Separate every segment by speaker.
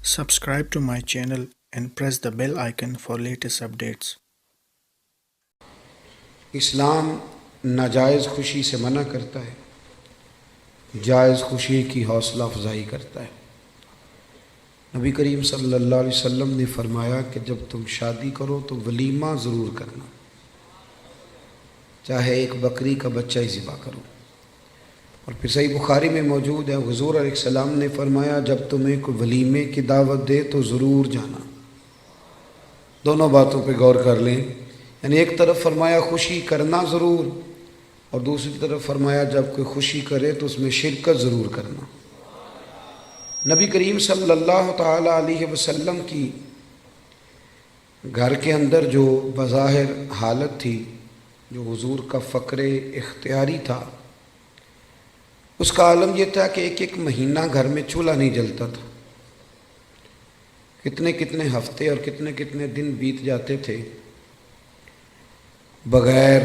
Speaker 1: Subscribe to my channel and press the bell icon for latest updates.
Speaker 2: اسلام ناجائز خوشی سے منع کرتا ہے، جائز خوشی کی حوصلہ افزائی کرتا ہے۔ نبی کریم صلی اللہ علیہ وسلم نے فرمایا کہ جب تم شادی کرو تو ولیمہ ضرور کرنا، چاہے ایک بکری کا بچہ ہی ذبح کرو۔ اور پھر صحیح بخاری میں موجود ہے، حضور علیہ السلام نے فرمایا جب تمہیں کوئی ولیمے کی دعوت دے تو ضرور جانا۔ دونوں باتوں پہ غور کر لیں، یعنی ایک طرف فرمایا خوشی کرنا ضرور، اور دوسری طرف فرمایا جب کوئی خوشی کرے تو اس میں شرکت ضرور کرنا۔ نبی کریم صلی اللہ تعالی علیہ وسلم کی گھر کے اندر جو بظاہر حالت تھی، جو حضور کا فقر اختیاری تھا، اس کا عالم یہ تھا کہ ایک مہینہ گھر میں چولہا نہیں جلتا تھا۔ کتنے کتنے ہفتے اور کتنے کتنے دن بیت جاتے تھے بغیر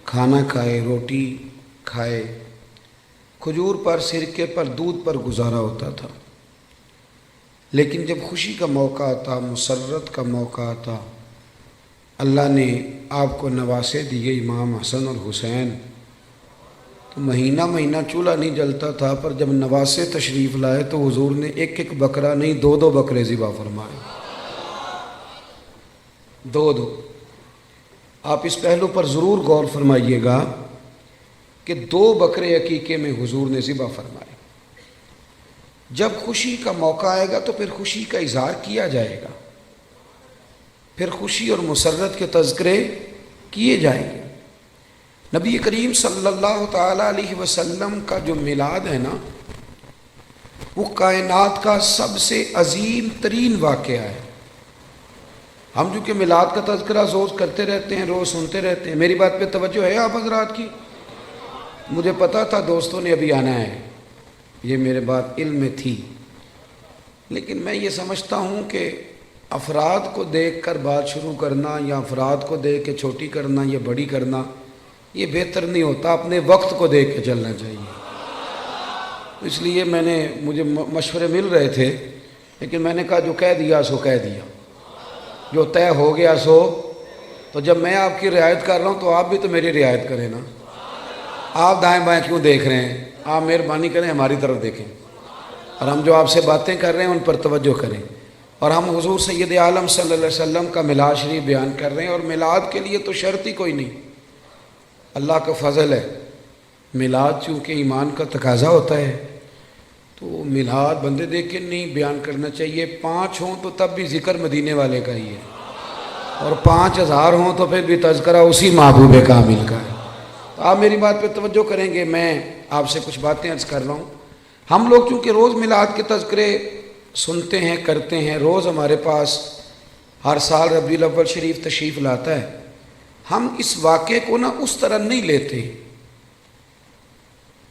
Speaker 2: کھانا کھائے، روٹی کھائے، کھجور پر، سرکے پر، دودھ پر گزارا ہوتا تھا۔ لیکن جب خوشی کا موقع آتا، مسرت کا موقع آتا، اللہ نے آپ کو نواسے دیے امام حسن اور حسین، تو مہینہ مہینہ چولہا نہیں جلتا تھا، پر جب نواسے تشریف لائے تو حضور نے ایک ایک بکرا نہیں، دو بکرے ذبح فرمائے، دو۔ آپ اس پہلو پر ضرور غور فرمائیے گا کہ 2 بکرے عقیقے میں حضور نے ذبح فرمائے۔ جب خوشی کا موقع آئے گا تو پھر خوشی کا اظہار کیا جائے گا، پھر خوشی اور مسرت کے تذکرے کیے جائیں گے۔ نبی کریم صلی اللہ تعالی علیہ وسلم کا جو میلاد ہے نا، وہ کائنات کا سب سے عظیم ترین واقعہ ہے۔ ہم جو کہ میلاد کا تذکرہ روز کرتے رہتے ہیں، روز سنتے رہتے ہیں، میری بات پہ توجہ ہے آپ حضرات کی؟ مجھے پتا تھا دوستوں نے ابھی آنا ہے، یہ میرے بات علم میں تھی، لیکن میں یہ سمجھتا ہوں کہ افراد کو دیکھ کر بات شروع کرنا یا افراد کو دیکھ کے چھوٹی کرنا یا بڑی کرنا یہ بہتر نہیں ہوتا، اپنے وقت کو دیکھ کے چلنا چاہیے۔ اس لیے مجھے مشورے مل رہے تھے، لیکن میں نے کہا جو کہہ دیا سو کہہ دیا، جو طے ہو گیا سو۔ تو جب میں آپ کی رعایت کر رہا ہوں تو آپ بھی تو میری رعایت کریں نا۔ آپ دائیں بائیں کیوں دیکھ رہے ہیں؟ آپ مہربانی کریں ہماری طرف دیکھیں، اور ہم جو آپ سے باتیں کر رہے ہیں ان پر توجہ کریں۔ اور ہم حضور سید عالم صلی اللہ علیہ وسلم کا میلاد شریف بیان کر رہے ہیں، اور میلاد کے لیے تو شرط ہی کوئی نہیں، اللہ کا فضل ہے۔ میلاد چونکہ ایمان کا تقاضا ہوتا ہے تو میلاد بندے دیکھ کے نہیں بیان کرنا چاہیے۔ 5 ہوں تو تب بھی ذکر مدینے والے کا ہی ہے، اور 5000 ہوں تو پھر بھی تذکرہ اسی محبوب کامل کا ہے۔ تو آپ میری بات پہ توجہ کریں گے، میں آپ سے کچھ باتیں عرض کر رہا ہوں۔ ہم لوگ چونکہ روز میلاد کے تذکرے سنتے ہیں، کرتے ہیں، روز ہمارے پاس ہر سال ربیع الاول شریف تشریف لاتا ہے، ہم اس واقعے کو اس طرح نہیں لیتے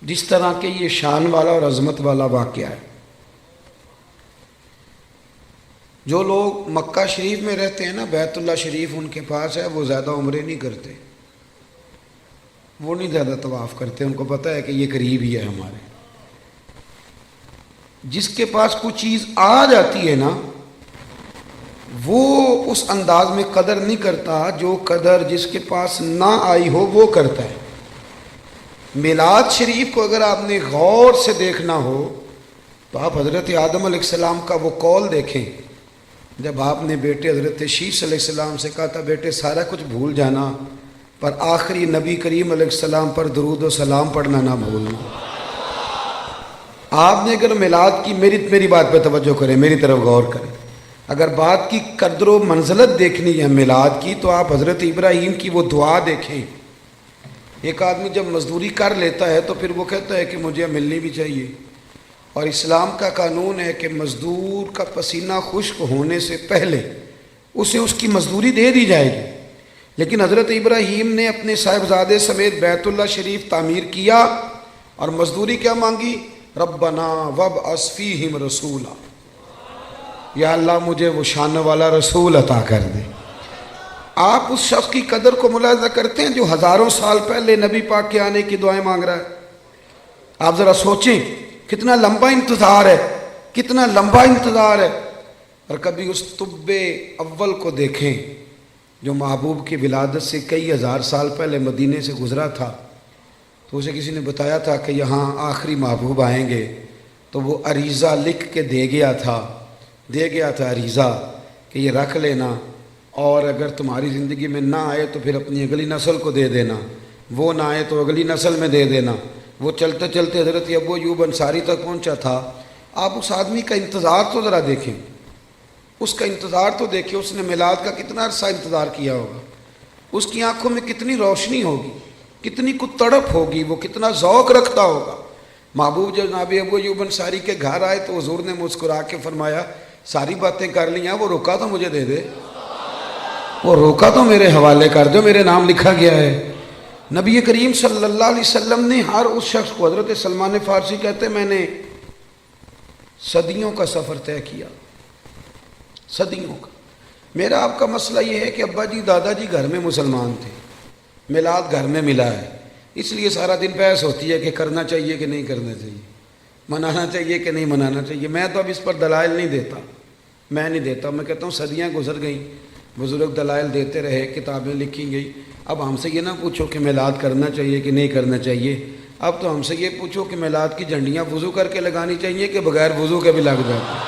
Speaker 2: جس طرح کہ یہ شان والا اور عظمت والا واقعہ ہے۔ جو لوگ مکہ شریف میں رہتے ہیں نا، بیت اللہ شریف ان کے پاس ہے، وہ زیادہ عمرے نہیں کرتے، وہ نہیں زیادہ طواف کرتے، ان کو پتہ ہے کہ یہ قریب ہی ہے ہمارے۔ جس کے پاس کوئی چیز آ جاتی ہے نا، وہ اس انداز میں قدر نہیں کرتا جو قدر جس کے پاس نہ آئی ہو وہ کرتا ہے۔ میلاد شریف کو اگر آپ نے غور سے دیکھنا ہو تو آپ حضرت آدم علیہ السلام کا وہ قول دیکھیں، جب آپ نے بیٹے حضرت شیش علیہ السلام سے کہا تھا بیٹے سارا کچھ بھول جانا، پر آخری نبی کریم علیہ السلام پر درود و سلام پڑھنا نہ بھولنا۔ آپ نے اگر میلاد کی، میری بات پہ توجہ کریں، میری طرف غور کریں، اگر بات کی قدر و منزلت دیکھنی ہے میلاد کی تو آپ حضرت ابراہیم کی وہ دعا دیکھیں۔ ایک آدمی جب مزدوری کر لیتا ہے تو پھر وہ کہتا ہے کہ مجھے ملنی بھی چاہیے، اور اسلام کا قانون ہے کہ مزدور کا پسینہ خشک ہونے سے پہلے اسے اس کی مزدوری دے دی جائے گی۔ لیکن حضرت ابراہیم نے اپنے صاحبزادے سمیت بیت اللہ شریف تعمیر کیا، اور مزدوری کیا مانگی؟ ربنا وابعث فیہم رسولا، یا اللہ مجھے وہ شان والا رسول عطا کر دے۔ آپ اس شخص کی قدر کو ملاحظہ کرتے ہیں جو ہزاروں سال پہلے نبی پاک کے آنے کی دعائیں مانگ رہا ہے؟ آپ ذرا سوچیں کتنا لمبا انتظار ہے، کتنا لمبا انتظار ہے. اور کبھی اس طب اول کو دیکھیں جو محبوب کی ولادت سے کئی ہزار سال پہلے مدینے سے گزرا تھا. تو اسے کسی نے بتایا تھا کہ یہاں آخری محبوب آئیں گے، تو وہ عریضہ لکھ کے دے گیا تھا عریضہ کہ یہ رکھ لینا، اور اگر تمہاری زندگی میں نہ آئے تو پھر اپنی اگلی نسل کو دے دینا، وہ نہ آئے تو اگلی نسل میں دے دینا. وہ چلتے چلتے حضرت ابو ایوب انصاری تک پہنچا تھا. آپ اس آدمی کا انتظار تو ذرا دیکھیں، اس کا انتظار تو دیکھیں. اس نے میلاد کا کتنا عرصہ انتظار کیا ہوگا، اس کی آنکھوں میں کتنی روشنی ہوگی، کتنی کو تڑپ ہوگی، وہ کتنا ذوق رکھتا ہوگا. محبوب جب جناب ابو ایوب انصاری کے گھر آئے تو حضور نے مسکرا کے فرمایا ساری باتیں کر لی ہیں، وہ روکا تو مجھے دے دے، وہ روکا تو میرے حوالے کر دو، میرے نام لکھا گیا ہے. نبی کریم صلی اللہ علیہ وسلم نے ہر اس شخص کو، حضرت سلمان فارسی کہتے میں نے صدیوں کا سفر طے کیا، صدیوں کا. میرا آپ کا مسئلہ یہ ہے کہ ابا جی دادا جی گھر میں مسلمان تھے، میلاد گھر میں ملا ہے، اس لیے سارا دن بحث ہوتی ہے کہ کرنا چاہیے کہ نہیں کرنا چاہیے، منانا چاہیے کہ نہیں منانا چاہیے. میں تو اب اس پر دلائل نہیں دیتا، میں کہتا ہوں صدیاں گزر گئیں، بزرگ دلائل دیتے رہے، کتابیں لکھی گئی. اب ہم سے یہ نہ پوچھو کہ میلاد کرنا چاہیے کہ نہیں کرنا چاہیے، اب تو ہم سے یہ پوچھو کہ میلاد کی جھنڈیاں وضو کر کے لگانی چاہیے کہ بغیر وضو کے بھی لگ جاتی.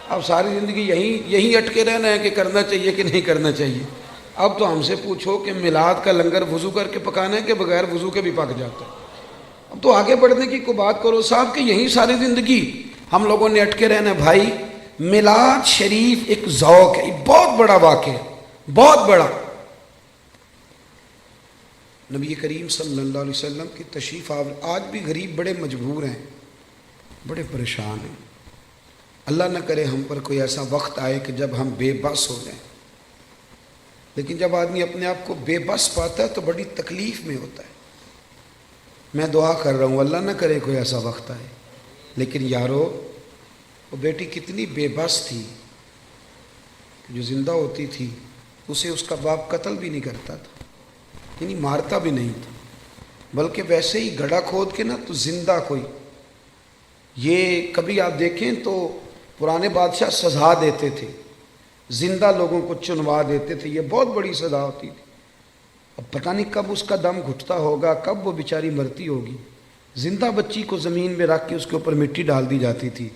Speaker 2: اب ساری زندگی یہی اٹکے رہنا ہے کہ کرنا چاہیے کہ نہیں کرنا چاہیے. اب تو ہم سے پوچھو کہ میلاد کا لنگر وضو کر کے پکانا ہے کہ بغیر وضو کے بھی پک جاتا ہے. اب تو آگے بڑھنے کی کوئی بات کرو صاحب کہ یہی ساری زندگی ہم لوگوں نے اٹکے رہنا ہے. بھائی میلاد شریف ایک ذوق ہے، بہت بڑا واقعہ، بہت بڑا. نبی کریم صلی اللہ علیہ وسلم کی تشریف آور. آج بھی غریب بڑے مجبور ہیں، بڑے پریشان ہیں. اللہ نہ کرے ہم پر کوئی ایسا وقت آئے کہ جب ہم بے بس ہو جائیں، لیکن جب آدمی اپنے آپ کو بے بس پاتا ہے تو بڑی تکلیف میں ہوتا ہے. میں دعا کر رہا ہوں اللہ نہ کرے کوئی ایسا وقت آئے. لیکن یارو وہ بیٹی کتنی بے بس تھی، جو زندہ ہوتی تھی اسے اس کا باپ قتل بھی نہیں کرتا تھا، یعنی مارتا بھی نہیں تھا، بلکہ ویسے ہی گڑھا کھود کے نا تو زندہ کوئی. یہ کبھی آپ دیکھیں تو پرانے بادشاہ سزا دیتے تھے، زندہ لوگوں کو چنوا دیتے تھے، یہ بہت بڑی سزا ہوتی تھی. اب پتہ نہیں کب اس کا دم گھٹتا ہوگا، کب وہ بیچاری مرتی ہوگی. زندہ بچی کو زمین میں رکھ کے اس کے اوپر مٹی ڈال دی جاتی تھی،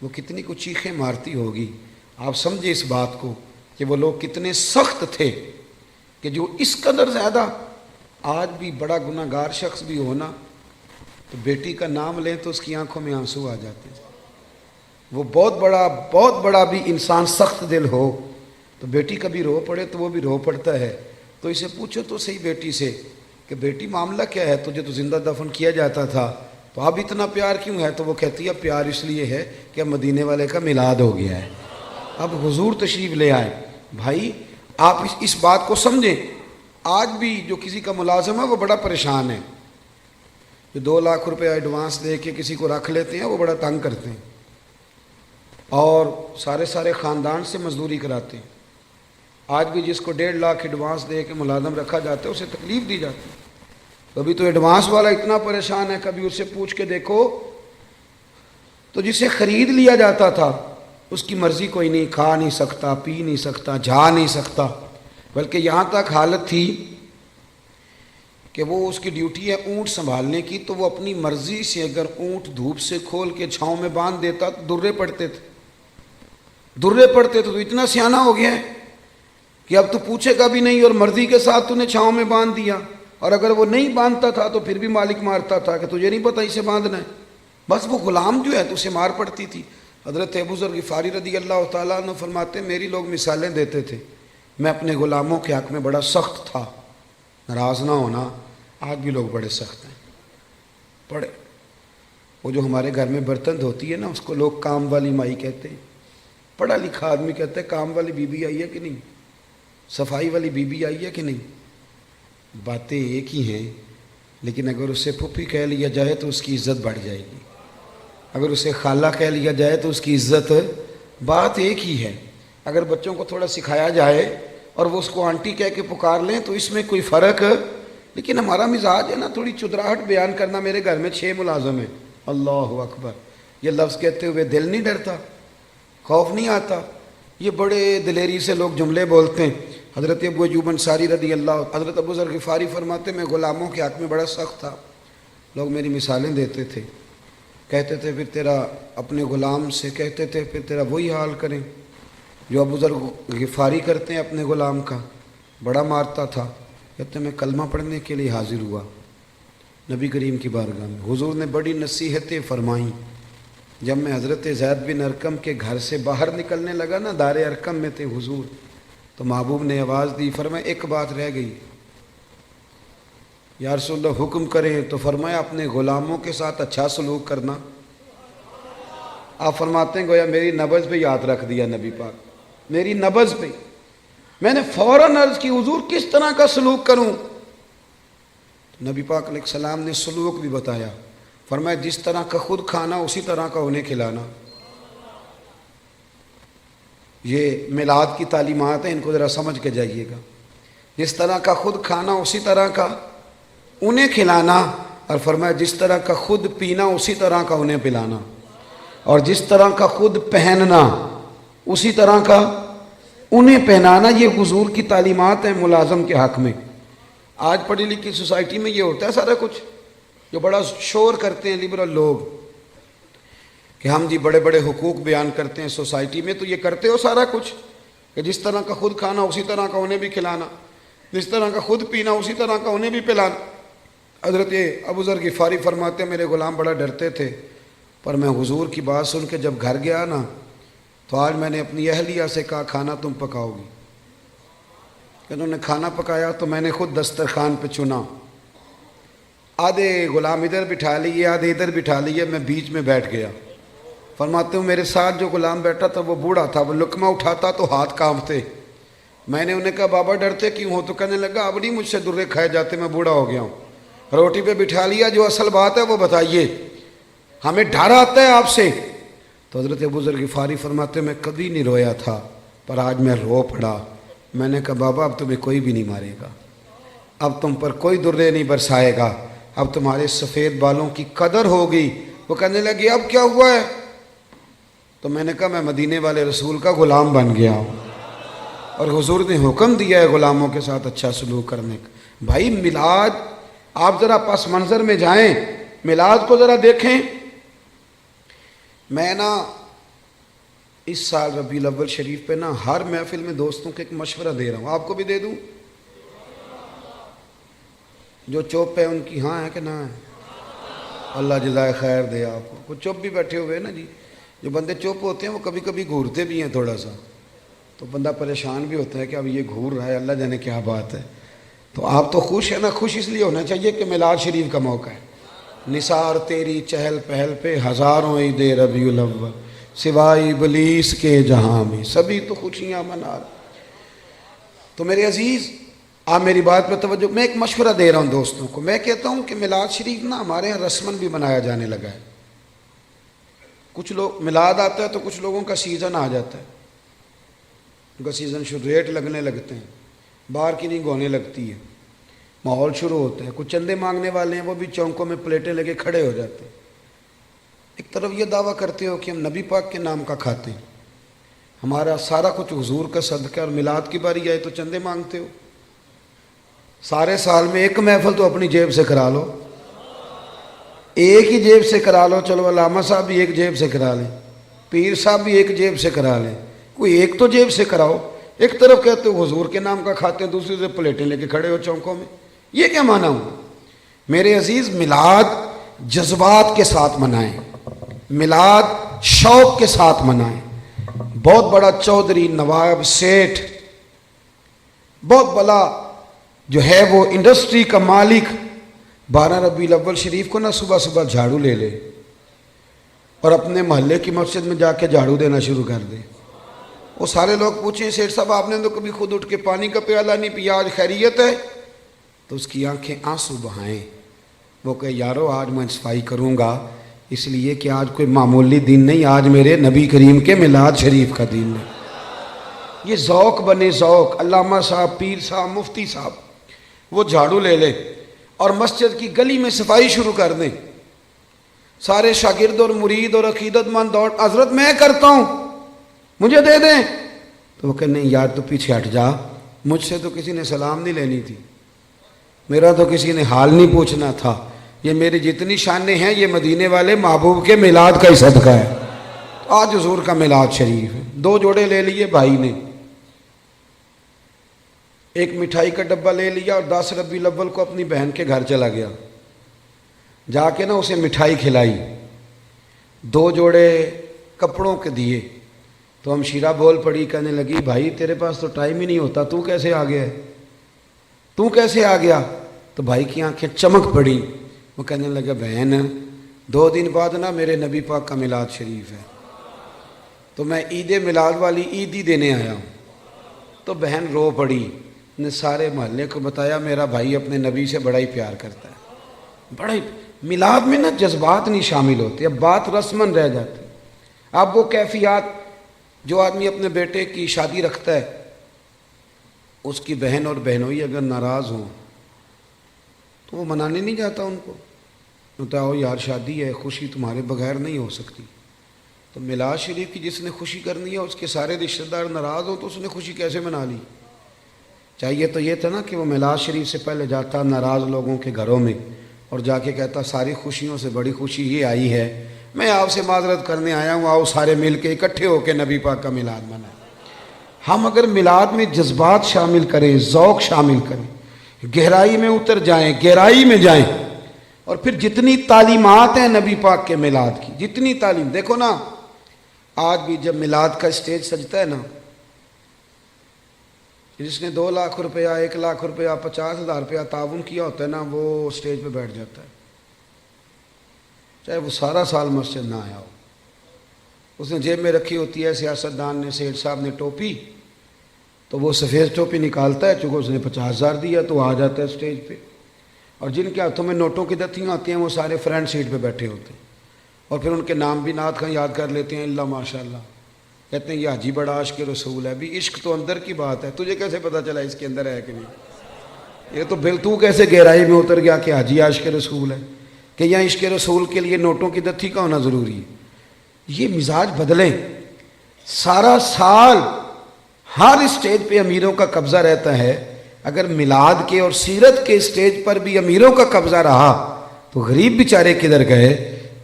Speaker 2: وہ کتنی کو چیخیں مارتی ہوگی. آپ سمجھے اس بات کو کہ وہ لوگ کتنے سخت تھے کہ جو اس قدر زیادہ. آج بھی بڑا گناہ گار شخص بھی ہونا تو بیٹی کا نام لیں تو اس کی آنکھوں میں آنسو آ جاتے ہیں. وہ بہت بڑا بھی انسان سخت دل ہو تو بیٹی کبھی رو پڑے تو وہ بھی رو پڑتا ہے. تو اسے پوچھو تو صحیح بیٹی سے کہ بیٹی معاملہ کیا ہے، تجھے تو زندہ دفن کیا جاتا تھا تو اب اتنا پیار کیوں ہے؟ تو وہ کہتی ہے پیار اس لیے ہے کہ اب مدینے والے کا میلاد ہو گیا ہے، اب حضور تشریف لے آئے. بھائی آپ اس بات کو سمجھیں. آج بھی جو کسی کا ملازم ہے وہ بڑا پریشان ہے، جو 2 لاکھ روپے ایڈوانس دے کے کسی کو رکھ لیتے ہیں وہ بڑا تنگ کرتے ہیں، اور سارے خاندان سے مزدوری کراتے ہیں. آج بھی جس کو 1.5 لاکھ ایڈوانس دے کے ملازم رکھا جاتا ہے اسے تکلیف دی جاتی ہے. کبھی تو ایڈوانس والا اتنا پریشان ہے، کبھی اس سے پوچھ کے دیکھو تو جسے خرید لیا جاتا تھا اس کی مرضی کوئی نہیں، کھا نہیں سکتا، پی نہیں سکتا، جا نہیں سکتا، بلکہ یہاں تک حالت تھی کہ وہ اس کی ڈیوٹی ہے اونٹ سنبھالنے کی، تو وہ اپنی مرضی سے اگر اونٹ دھوپ سے کھول کے چھاؤں میں باندھ دیتا تو درے پڑتے تھے. تو اتنا سیانہ ہو گیا ہے کہ اب تو پوچھے گا بھی نہیں، اور مرضی کے ساتھ تو نے چھاؤں میں باندھ دیا. اور اگر وہ نہیں باندھتا تھا تو پھر بھی مالک مارتا تھا کہ تجھے نہیں پتہ اسے باندھنا ہے. بس وہ غلام جو ہے تو اسے مار پڑتی تھی. حضرت ابو ذر غفاری رضی اللہ تعالیٰ عنہ فرماتے ہیں میری لوگ مثالیں دیتے تھے، میں اپنے غلاموں کے حق میں بڑا سخت تھا. ناراض نہ ہونا، آج بھی لوگ بڑے سخت ہیں. بڑے وہ جو ہمارے گھر میں برتن دھوتی ہے نا اس کو لوگ کام والی مائی کہتے ہیں. پڑھا لکھا آدمی کہتا ہے کام والی بی بی آئی ہے کہ نہیں، صفائی والی بی بی آئی ہے کہ نہیں. باتیں ایک ہی ہیں، لیکن اگر اسے پھپھی کہہ لیا جائے تو اس کی عزت بڑھ جائے گی، اگر اسے خالہ کہہ لیا جائے تو اس کی عزت. بات ایک ہی ہے. اگر بچوں کو تھوڑا سکھایا جائے اور وہ اس کو آنٹی کہہ کے پکار لیں تو اس میں کوئی فرق. لیکن ہمارا مزاج ہے نا تھوڑی چدراہٹ بیان کرنا. میرے گھر میں 6 ملازم ہیں، اللہ اکبر، یہ لفظ کہتے ہوئے دل نہیں ڈرتا، خوف نہیں آتا؟ یہ بڑے دلیری سے لوگ جملے بولتے ہیں۔ حضرت ابو ایوب انصاری رضی اللہ، حضرت ابو ذر غفاری فرماتے میں غلاموں کے حق میں بڑا سخت تھا، لوگ میری مثالیں دیتے تھے، کہتے تھے پھر تیرا اپنے غلام سے کہتے تھے پھر تیرا وہی حال کریں جو ابو ذر غفاری کرتے ہیں اپنے غلام کا، بڑا مارتا تھا۔ کہتے میں کلمہ پڑھنے کے لیے حاضر ہوا نبی کریم کی بارگاہ میں، حضور نے بڑی نصیحتیں فرمائیں۔ جب میں حضرت زید بن ارقم کے گھر سے باہر نکلنے لگا نا، دار ارقم میں تھے حضور، تو محبوب نے آواز دی، فرمایا ایک بات رہ گئی، یا رسول اللہ حکم کریں، تو فرمایا اپنے غلاموں کے ساتھ اچھا سلوک کرنا۔ آپ فرماتے ہیں گویا میری نبض پہ یاد رکھ دیا نبی پاک، میری نبض پہ۔ میں نے فوراً عرض کی حضور کس طرح کا سلوک کروں؟ نبی پاک علیہ السلام نے سلوک بھی بتایا، فرمایا جس طرح کا خود کھانا اسی طرح کا انہیں کھلانا۔ یہ میلاد کی تعلیمات ہیں، ان کو ذرا سمجھ کے جائیے گا۔ جس طرح کا خود کھانا اسی طرح کا انہیں کھلانا، اور فرمایا جس طرح کا خود پینا اسی طرح کا انہیں پلانا، اور جس طرح کا خود پہننا اسی طرح کا انہیں پہنانا۔ یہ حضور کی تعلیمات ہیں ملازم کے حق میں۔ آج پڑھی لکھی سوسائٹی میں یہ ہوتا ہے سارا کچھ، جو بڑا شور کرتے ہیں لبرل لوگ کہ ہم جی بڑے بڑے حقوق بیان کرتے ہیں سوسائٹی میں، تو یہ کرتے ہو سارا کچھ کہ جس طرح کا خود کھانا اسی طرح کا انہیں بھی کھلانا، جس طرح کا خود پینا اسی طرح کا انہیں بھی پلانا۔ حضرت ابو ذر غفاری فرماتے ہیں میرے غلام بڑا ڈرتے تھے، پر میں حضور کی بات سن کے جب گھر گیا نا، تو آج میں نے اپنی اہلیہ سے کہا کھانا تم پکاؤ گی، کہ انہوں نے کھانا پکایا تو میں نے خود دسترخوان پہ چنا، آدھے غلام ادھر بٹھا لیے آدھے ادھر بٹھا لیے، میں بیچ میں بیٹھ گیا۔ فرماتے ہوں میرے ساتھ جو غلام بیٹھا تھا وہ بوڑھا تھا، وہ لقمہ اٹھاتا تو ہاتھ کانپتے۔ میں نے انہیں کہا بابا ڈرتے کیوں ہو؟ تو کہنے لگا اب نہیں مجھ سے درے کھائے جاتے، میں بوڑھا ہو گیا ہوں۔ روٹی پہ بٹھا لیا، جو اصل بات ہے وہ بتائیے، ہمیں ڈر آتا ہے آپ سے۔ تو حضرت ابو ذر غفاری فرماتے میں کبھی نہیں رویا تھا، پر آج میں رو پڑا۔ میں نے کہا بابا اب تمہیں کوئی بھی نہیں مارے گا، اب تم پر کوئی درے نہیں برسائے گا، اب تمہارے سفید بالوں کی قدر ہوگی۔ وہ کہنے لگے اب کیا ہوا ہے؟ تو میں نے کہا میں مدینے والے رسول کا غلام بن گیا ہوں، اور حضور نے حکم دیا ہے غلاموں کے ساتھ اچھا سلوک کرنے کا۔ بھائی میلاد، آپ ذرا پس منظر میں جائیں، میلاد کو ذرا دیکھیں۔ میں نا اس سال ربیع الاول شریف پہ نا ہر محفل میں دوستوں کو ایک مشورہ دے رہا ہوں، آپ کو بھی دے دوں؟ جو چپ ہے ان کی ہاں ہے کہ نہ ہے؟ اللہ جزائے خیر دے آپ کو۔ کچھ چپ بھی بیٹھے ہوئے نا جی، جو بندے چپ ہوتے ہیں وہ کبھی کبھی گھورتے بھی ہیں تھوڑا سا، تو بندہ پریشان بھی ہوتا ہے کہ اب یہ گھور رہا ہے، اللہ جانے کیا بات ہے۔ تو آپ تو خوش ہیں نا، خوش اس لیے ہونا چاہیے کہ میلاد شریف کا موقع ہے۔ نثار تیری چہل پہل پہ ہزاروں عید ربیع الاول، سوائے ابلیس کے جہاں میں سبھی تو خوشیاں منا۔ تو میرے عزیز آپ میری بات پہ توجہ، میں ایک مشورہ دے رہا ہوں دوستوں کو۔ میں کہتا ہوں کہ میلاد شریف نا ہمارے یہاں رسمن بھی منایا جانے لگا ہے۔ کچھ لوگ میلاد آتا ہے تو کچھ لوگوں کا سیزن آ جاتا ہے، ان کا سیزن شروع، ریٹ لگنے لگتے ہیں، باہر کی نہیں گونے لگتی ہے، ماحول شروع ہوتا ہے۔ کچھ چندے مانگنے والے ہیں وہ بھی چونکوں میں پلیٹیں لگے کھڑے ہو جاتے ہیں۔ ایک طرف یہ دعویٰ کرتے ہو کہ ہم نبی پاک کے نام کا کھاتے ہیں، ہمارا سارا کچھ حضور کا صدقہ، اور میلاد کی باری آئے تو چندے مانگتے ہو۔ سارے سال میں ایک محفل تو اپنی جیب سے کرا لو، ایک ہی جیب سے کرا لو، چلو علامہ صاحب بھی ایک جیب سے کرا لیں، پیر صاحب بھی ایک جیب سے کرا لیں، کوئی ایک تو جیب سے کراؤ۔ ایک طرف کہتے ہو حضور کے نام کا کھاتے ہیں، دوسری طرف پلیٹیں لے کے کھڑے ہو چونکوں میں، یہ کیا معنی ہوا؟ میرے عزیز میلاد جذبات کے ساتھ منائیں، میلاد شوق کے ساتھ منائیں۔ بہت بڑا چودھری، نواب، سیٹھ، بہت بڑا جو ہے وہ انڈسٹری کا مالک 12 ربیع الاول شریف کو نا صبح صبح جھاڑو لے لے اور اپنے محلے کی مسجد میں جا کے جھاڑو دینا شروع کر دے۔ وہ سارے لوگ پوچھیں سیٹھ صاحب آپ نے تو کبھی خود اٹھ کے پانی کا پیالہ نہیں پیا، آج خیریت ہے؟ تو اس کی آنکھیں آنسو بہائیں، وہ کہے یارو آج میں صفائی کروں گا، اس لیے کہ آج کوئی معمولی دن نہیں، آج میرے نبی کریم کے میلاد شریف کا دن ہے۔ یہ ذوق بنے، ذوق۔ علامہ صاحب، پیر صاحب، مفتی صاحب وہ جھاڑو لے لے اور مسجد کی گلی میں صفائی شروع کر دیں۔ سارے شاگرد اور مرید اور عقیدت مند دوڑ، حضرت میں کرتا ہوں مجھے دے دیں. تو وہ کہ نہیں یار تو پیچھے ہٹ جا، مجھ سے تو کسی نے سلام نہیں لینی تھی، میرا تو کسی نے حال نہیں پوچھنا تھا، یہ میری جتنی شانیں ہیں یہ مدینے والے محبوب کے میلاد کا ہی صدقہ ہے. آج حضور کا میلاد شریف ہے. 2 جوڑے لے لیے بھائی نے، ایک مٹھائی کا ڈبہ لے لیا اور 10 ربیع الاول کو اپنی بہن کے گھر چلا گیا، جا کے نا اسے مٹھائی کھلائی، 2 جوڑے کپڑوں کے دیے. تو ہمشیرہ بول پڑی، کہنے لگی بھائی تیرے پاس تو ٹائم ہی نہیں ہوتا، تو کیسے آ گیا ہے، تو کیسے آ گیا؟ تو بھائی کی آنکھیں چمک پڑی. وہ کہنے لگا بہن 2 دن بعد نا میرے نبی پاک کا میلاد شریف ہے، تو میں عید میلاد والی عید ہی دینے آیا ہوں. تو بہن رو پڑی، نے سارے محلے کو بتایا میرا بھائی اپنے نبی سے بڑا ہی پیار کرتا ہے. بڑا ہی میلاد میں نا جذبات نہیں شامل ہوتے، اب بات رسمن رہ جاتی. اب وہ کیفیات جو آدمی اپنے بیٹے کی شادی رکھتا ہے، اس کی بہن اور بہنوئی اگر ناراض ہوں تو وہ منانے نہیں جاتا ان کو، بتاؤ یار شادی ہے، خوشی تمہارے بغیر نہیں ہو سکتی. تو میلاد شریف کی جس نے خوشی کرنی ہے اس کے سارے رشتہ دار ناراض ہوں تو اس نے خوشی کیسے منا لی؟ چاہیے تو یہ تھا نا کہ وہ میلاد شریف سے پہلے جاتا ناراض لوگوں کے گھروں میں اور جا کے کہتا ساری خوشیوں سے بڑی خوشی یہ آئی ہے، میں آپ سے معذرت کرنے آیا ہوں، آؤ سارے مل کے اکٹھے ہو کے نبی پاک کا میلاد منائیں. ہم اگر میلاد میں جذبات شامل کریں، ذوق شامل کریں، گہرائی میں اتر جائیں، گہرائی میں جائیں، اور پھر جتنی تعلیمات ہیں نبی پاک کے میلاد کی، جتنی تعلیم، دیکھو نا آج بھی جب میلاد کا اسٹیج سجتا ہے نا، جس نے 2 لاکھ روپیہ، 1 لاکھ روپیہ، 50,000 روپیہ تعاون کیا ہوتا ہے نا، وہ اسٹیج پہ بیٹھ جاتا ہے، چاہے وہ سارا سال مسجد نہ آیا ہو. اس نے جیب میں رکھی ہوتی ہے سیاستدان نے، سیٹھ صاحب نے ٹوپی، تو وہ سفید ٹوپی نکالتا ہے، چونکہ اس نے 50,000 دیا تو آ جاتا ہے اسٹیج پہ. اور جن کے ہاتھوں میں نوٹوں کی دتیاں آتی ہیں وہ سارے فرنٹ سیٹ پہ بیٹھے ہوتے ہیں، اور پھر ان کے نام بھی نعت خواں یاد کر لیتے ہیں، اللہ ماشاء اللہ، کہتے ہیں یہ حاجی بڑا عاشق رسول ہے. بھی عشق تو اندر کی بات ہے، تجھے کیسے پتہ چلا اس کے اندر ہے کہ نہیں؟ یہ تو بل تو کیسے گہرائی میں اتر گیا کہ حاجی عاشق رسول ہے، کہ یہاں عشق رسول کے لیے نوٹوں کی دتھی کا ہونا ضروری ہے. یہ مزاج بدلیں. سارا سال ہر اسٹیج پہ امیروں کا قبضہ رہتا ہے، اگر میلاد کے اور سیرت کے اسٹیج پر بھی امیروں کا قبضہ رہا تو غریب بیچارے کدھر گئے؟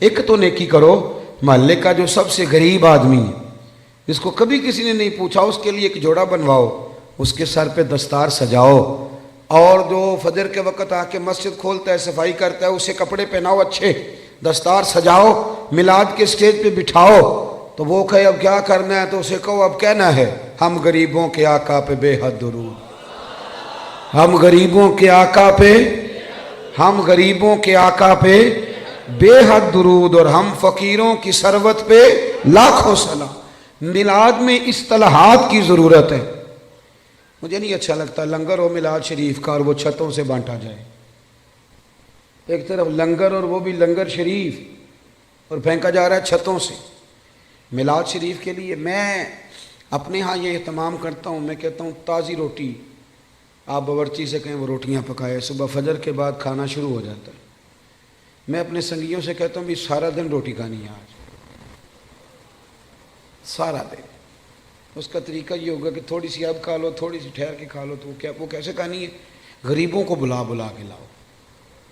Speaker 2: ایک تو نیکی کرو، محلے کا جو سب سے غریب آدمی ہے جس کو کبھی کسی نے نہیں پوچھا اس کے لیے ایک جوڑا بنواؤ، اس کے سر پہ دستار سجاؤ، اور جو فجر کے وقت آ کے مسجد کھولتا ہے صفائی کرتا ہے اسے کپڑے پہناؤ، اچھے دستار سجاؤ، میلاد کے اسٹیج پہ بٹھاؤ. تو وہ کہے اب کیا کرنا ہے تو اسے کہو اب کہنا ہے ہم غریبوں کے آقا پہ بے حد درود، ہم غریبوں کے آقا پہ، ہم غریبوں کے آقا پہ بے حد درود، اور ہم فقیروں کی ثروت پہ لاکھوں سلام. میلاد میں اصطلاحات کی ضرورت ہے. مجھے نہیں اچھا لگتا لنگر ہو میلاد شریف کا اور وہ چھتوں سے بانٹا جائے، ایک طرف لنگر اور وہ بھی لنگر شریف، اور پھینکا جا رہا ہے چھتوں سے. میلاد شریف کے لیے میں اپنے ہاں یہ اہتمام کرتا ہوں، میں کہتا ہوں تازی روٹی، آپ باورچی سے کہیں وہ روٹیاں پکائے، صبح فجر کے بعد کھانا شروع ہو جاتا ہے. میں اپنے سنگیوں سے کہتا ہوں بھی سارا دن روٹی کھانی ہے آج، سارا دن. اس کا طریقہ یہ ہوگا کہ تھوڑی سی اب کھا لو، تھوڑی سی ٹھہر کے کھا لو. تو وہ کیسے کھانی ہے؟ غریبوں کو بلا بلا کے لاؤ.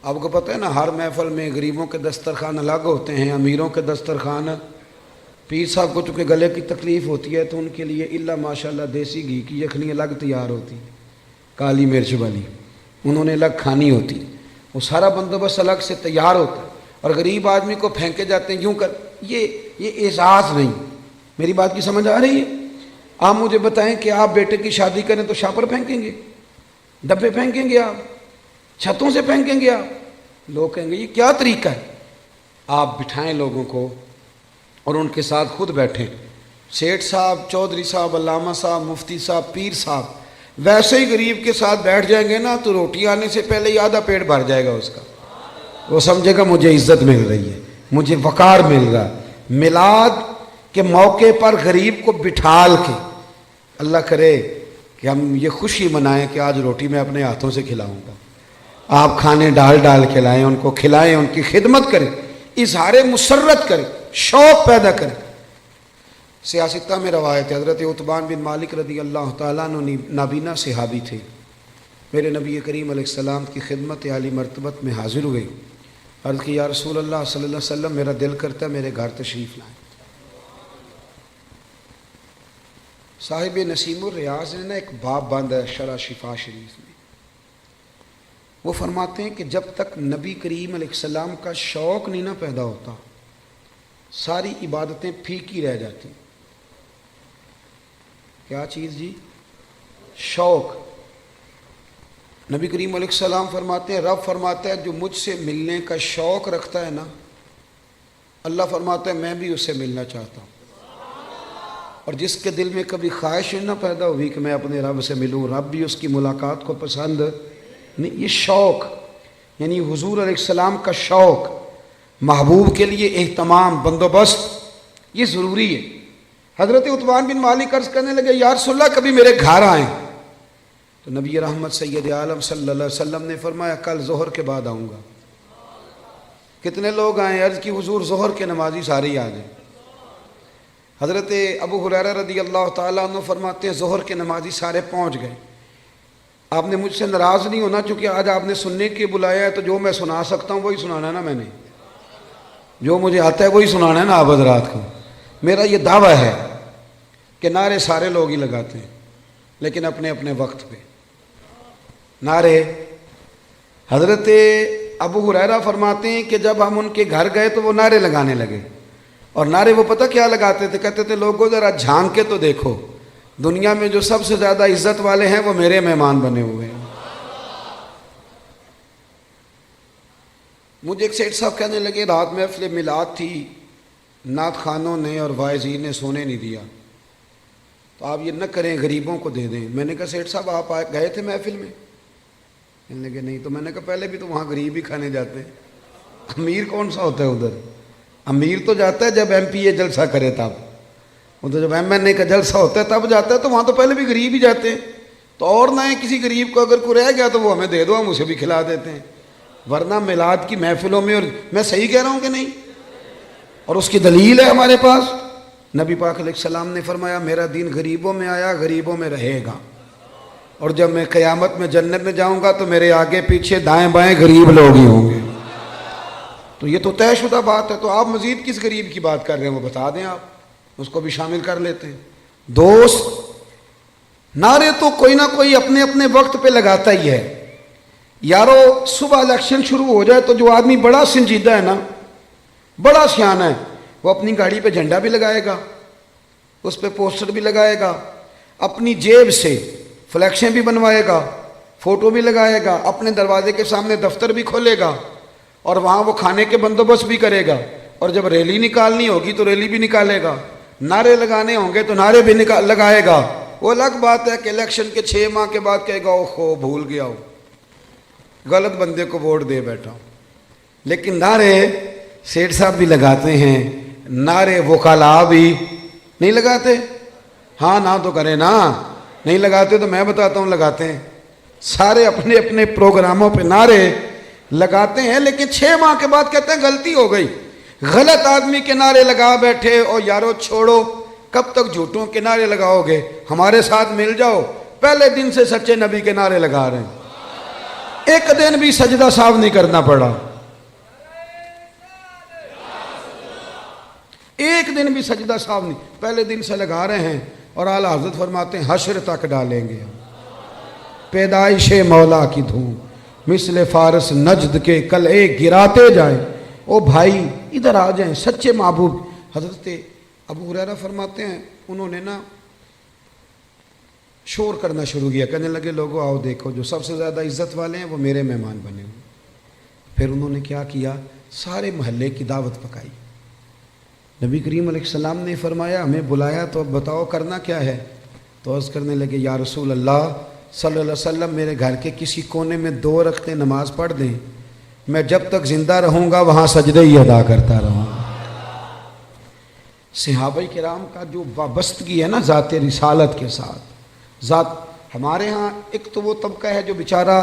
Speaker 2: آپ کو پتہ ہے نا ہر محفل میں غریبوں کے دسترخوان الگ ہوتے ہیں، امیروں کے دسترخوان. پیر صاحب کو چونکہ گلے کی تکلیف ہوتی ہے تو ان کے لیے اللہ ماشاءاللہ دیسی گھی کی یخنی الگ تیار ہوتی، کالی مرچ والی انہوں نے الگ کھانی ہوتی، وہ سارا بندوبست الگ سے تیار ہوتا ہے. اور غریب آدمی کو پھینکے جاتے ہیں یوں کر، یہ اعزاز نہیں. میری بات کی سمجھ آ رہی ہے؟ آپ مجھے بتائیں کہ آپ بیٹے کی شادی کریں تو شاپر پھینکیں گے، ڈبے پھینکیں گے، آپ چھتوں سے پھینکیں گے؟ آپ لوگ کہیں گے یہ کیا طریقہ ہے؟ آپ بٹھائیں لوگوں کو اور ان کے ساتھ خود بیٹھیں. سیٹھ صاحب، چودھری صاحب، علامہ صاحب، مفتی صاحب، پیر صاحب ویسے ہی غریب کے ساتھ بیٹھ جائیں گے نا تو روٹی آنے سے پہلے ہی آدھا پیٹ بھر جائے گا اس کا. وہ سمجھے گا مجھے عزت مل رہی ہے، مجھے وقار مل رہا ہے. میلاد کے موقع پر غریب کو بٹھال کے، اللہ کرے کہ ہم یہ خوشی منائیں کہ آج روٹی میں اپنے ہاتھوں سے کھلاؤں گا. آپ کھانے ڈال ڈال کھلائیں، ان کو کھلائیں، ان کی خدمت کریں. اظہار مسرت کرے، شوق پیدا کرے۔ سیاستہ میں روایت ہے، حضرت عتبان بن مالک رضی اللہ تعالیٰ عنہ نابینا صحابی تھے، میرے نبی کریم علیہ السلام کی خدمت عالی مرتبت میں حاضر ہوئے، عرض کی یا رسول اللہ صلی اللہ علیہ وسلم میرا دل کرتا ہے میرے گھر تشریف لائیں۔ صاحب نسیم الریاض نے ایک باب باندھا ہے شرح شفا شریف میں، وہ فرماتے ہیں کہ جب تک نبی کریم علیہ السلام کا شوق نہیں نہ پیدا ہوتا ساری عبادتیں پھیکی رہ جاتی۔ کیا چیز جی؟ شوق۔ نبی کریم علیہ السلام فرماتے ہیں، رب فرماتا ہے جو مجھ سے ملنے کا شوق رکھتا ہے نا، اللہ فرماتا ہے میں بھی اس سے ملنا چاہتا ہوں۔ اور جس کے دل میں کبھی خواہش نہ پیدا ہوئی کہ میں اپنے رب سے ملوں، رب بھی اس کی ملاقات کو پسند نہیں۔ یہ شوق یعنی حضور علیہ السلام کا شوق، محبوب کے لیے اہتمام، بندوبست، یہ ضروری ہے۔ حضرت عتبان بن مالک عرض کرنے لگے یا رسول اللہ کبھی میرے گھر آئیں، تو نبی رحمت سید عالم صلی اللہ علیہ وسلم نے فرمایا کل ظہر کے بعد آؤں گا۔ کتنے لوگ آئیں؟ عرض کی حضور ظہر کے نمازی سارے ہی آ جائیں۔ حضرت ابو ہریرہ رضی اللہ تعالیٰ عنہ فرماتے ہیں ظہر کے نمازی سارے پہنچ گئے۔ آپ نے مجھ سے ناراض نہیں ہونا چونکہ آج آپ نے سننے کے بلایا ہے، تو جو میں سنا سکتا ہوں وہی سنانا ہے نا، میں نے جو مجھے آتا ہے وہی سنانا ہے نا آپ حضرات کو۔ میرا یہ دعویٰ ہے کہ نعرے سارے لوگ ہی لگاتے ہیں لیکن اپنے اپنے وقت پہ نعرے۔ حضرت ابو ہریرہ فرماتے ہیں کہ جب ہم ان کے گھر گئے تو وہ نعرے لگانے لگے، اور نعرے وہ پتہ کیا لگاتے تھے؟ کہتے تھے لوگوں ذرا جھانک کے تو دیکھو، دنیا میں جو سب سے زیادہ عزت والے ہیں وہ میرے مہمان بنے ہوئے ہیں۔ مجھے ایک سیٹ صاحب کہنے لگے رات محفل میلاد تھی، نعت خانوں نے اور واعظین نے سونے نہیں دیا، تو آپ یہ نہ کریں غریبوں کو دے دیں۔ میں نے کہا سیٹ صاحب آپ گئے تھے محفل میں؟ کہنے لگے نہیں۔ تو میں نے کہا پہلے بھی تو وہاں غریب ہی کھانے جاتے ہیں، امیر کون سا ہوتا ہے ادھر؟ امیر تو جاتا ہے جب ایم پی اے جلسہ کرے تب، وہ تو جب ایم این اے کا جلسہ ہوتا ہے تب جاتا ہے، تو وہاں تو پہلے بھی غریب ہی جاتے ہیں۔ تو اور نہ کسی غریب کو اگر کوئی رہ گیا تو وہ ہمیں دے دو، ہم اسے بھی کھلا دیتے ہیں، ورنہ میلاد کی محفلوں میں، اور میں صحیح کہہ رہا ہوں کہ نہیں؟ اور اس کی دلیل ہے ہمارے پاس، نبی پاک علیہ السلام نے فرمایا میرا دین غریبوں میں آیا غریبوں میں رہے گا، اور جب میں قیامت میں جنت میں جاؤں گا تو میرے آگے پیچھے دائیں بائیں غریب لوگ ہی ہوں گے۔ تو یہ تو طے شدہ بات ہے، تو آپ مزید کس غریب کی بات کر رہے ہیں وہ بتا دیں، آپ اس کو بھی شامل کر لیتے ہیں۔ دوست، نعرے تو کوئی نہ کوئی اپنے اپنے وقت پہ لگاتا ہی ہے۔ یارو صبح الیکشن شروع ہو جائے تو جو آدمی بڑا سنجیدہ ہے نا، بڑا سیانہ ہے، وہ اپنی گاڑی پہ جھنڈا بھی لگائے گا، اس پہ پوسٹر بھی لگائے گا، اپنی جیب سے فلیکشیں بھی بنوائے گا، فوٹو بھی لگائے گا، اپنے دروازے کے سامنے دفتر بھی کھولے گا، اور وہاں وہ کھانے کے بندوبست بھی کرے گا، اور جب ریلی نکالنی ہوگی تو ریلی بھی نکالے گا، نعرے لگانے ہوں گے تو نعرے بھی لگائے گا۔ وہ الگ بات ہے کہ الیکشن کے 6 ماہ کے بعد کہے گا اوہو بھول گیا ہو، غلط بندے کو ووٹ دے بیٹھا ہوں۔ لیکن نعرے سیٹھ صاحب بھی لگاتے ہیں، نعرے وکلاء بھی نہیں لگاتے؟ ہاں نہ تو کریں نا، نہیں لگاتے تو میں بتاتا ہوں لگاتے ہیں، سارے اپنے اپنے پروگراموں پہ نعرے لگاتے ہیں، لیکن 6 ماہ کے بعد کہتے ہیں غلطی ہو گئی، غلط آدمی کے نعرے لگا بیٹھے، اور یارو چھوڑو، کب تک جھوٹوں کے نعرے لگاؤ گے؟ ہمارے ساتھ مل جاؤ، پہلے دن سے سچے نبی کے نعرے لگا رہے ہیں، ایک دن بھی سجدہ صاف نہیں کرنا پڑا، ایک دن بھی سجدہ صاف نہیں، پہلے دن سے لگا رہے ہیں، اور اعلیٰ حضرت فرماتے ہیں حشر تک ڈالیں گے، پیدائش مولا کی دھوم مثل فارس نجد کے کلے گراتے جائیں۔ او بھائی ادھر آ جائیں، سچے محبوب۔ حضرت ابو ہریرہ فرماتے ہیں انہوں نے نا شور کرنا شروع کیا، کہنے لگے لوگوں آؤ دیکھو جو سب سے زیادہ عزت والے ہیں وہ میرے مہمان بنے ہوئے۔ پھر انہوں نے کیا کیا؟ سارے محلے کی دعوت پکائی۔ نبی کریم علیہ السلام نے فرمایا ہمیں بلایا تو اب بتاؤ کرنا کیا ہے؟ تو عرض کرنے لگے یا رسول اللہ صلی اللہ علیہ وسلم میرے گھر کے کسی کونے میں 2 رکعتیں نماز پڑھ دیں، میں جب تک زندہ رہوں گا وہاں سجدے ہی ادا کرتا رہوں گا۔ صحابہ کرام کا جو وابستگی ہے نا ذات رسالت کے ساتھ، ہمارے ہاں ایک تو وہ طبقہ ہے جو بیچارہ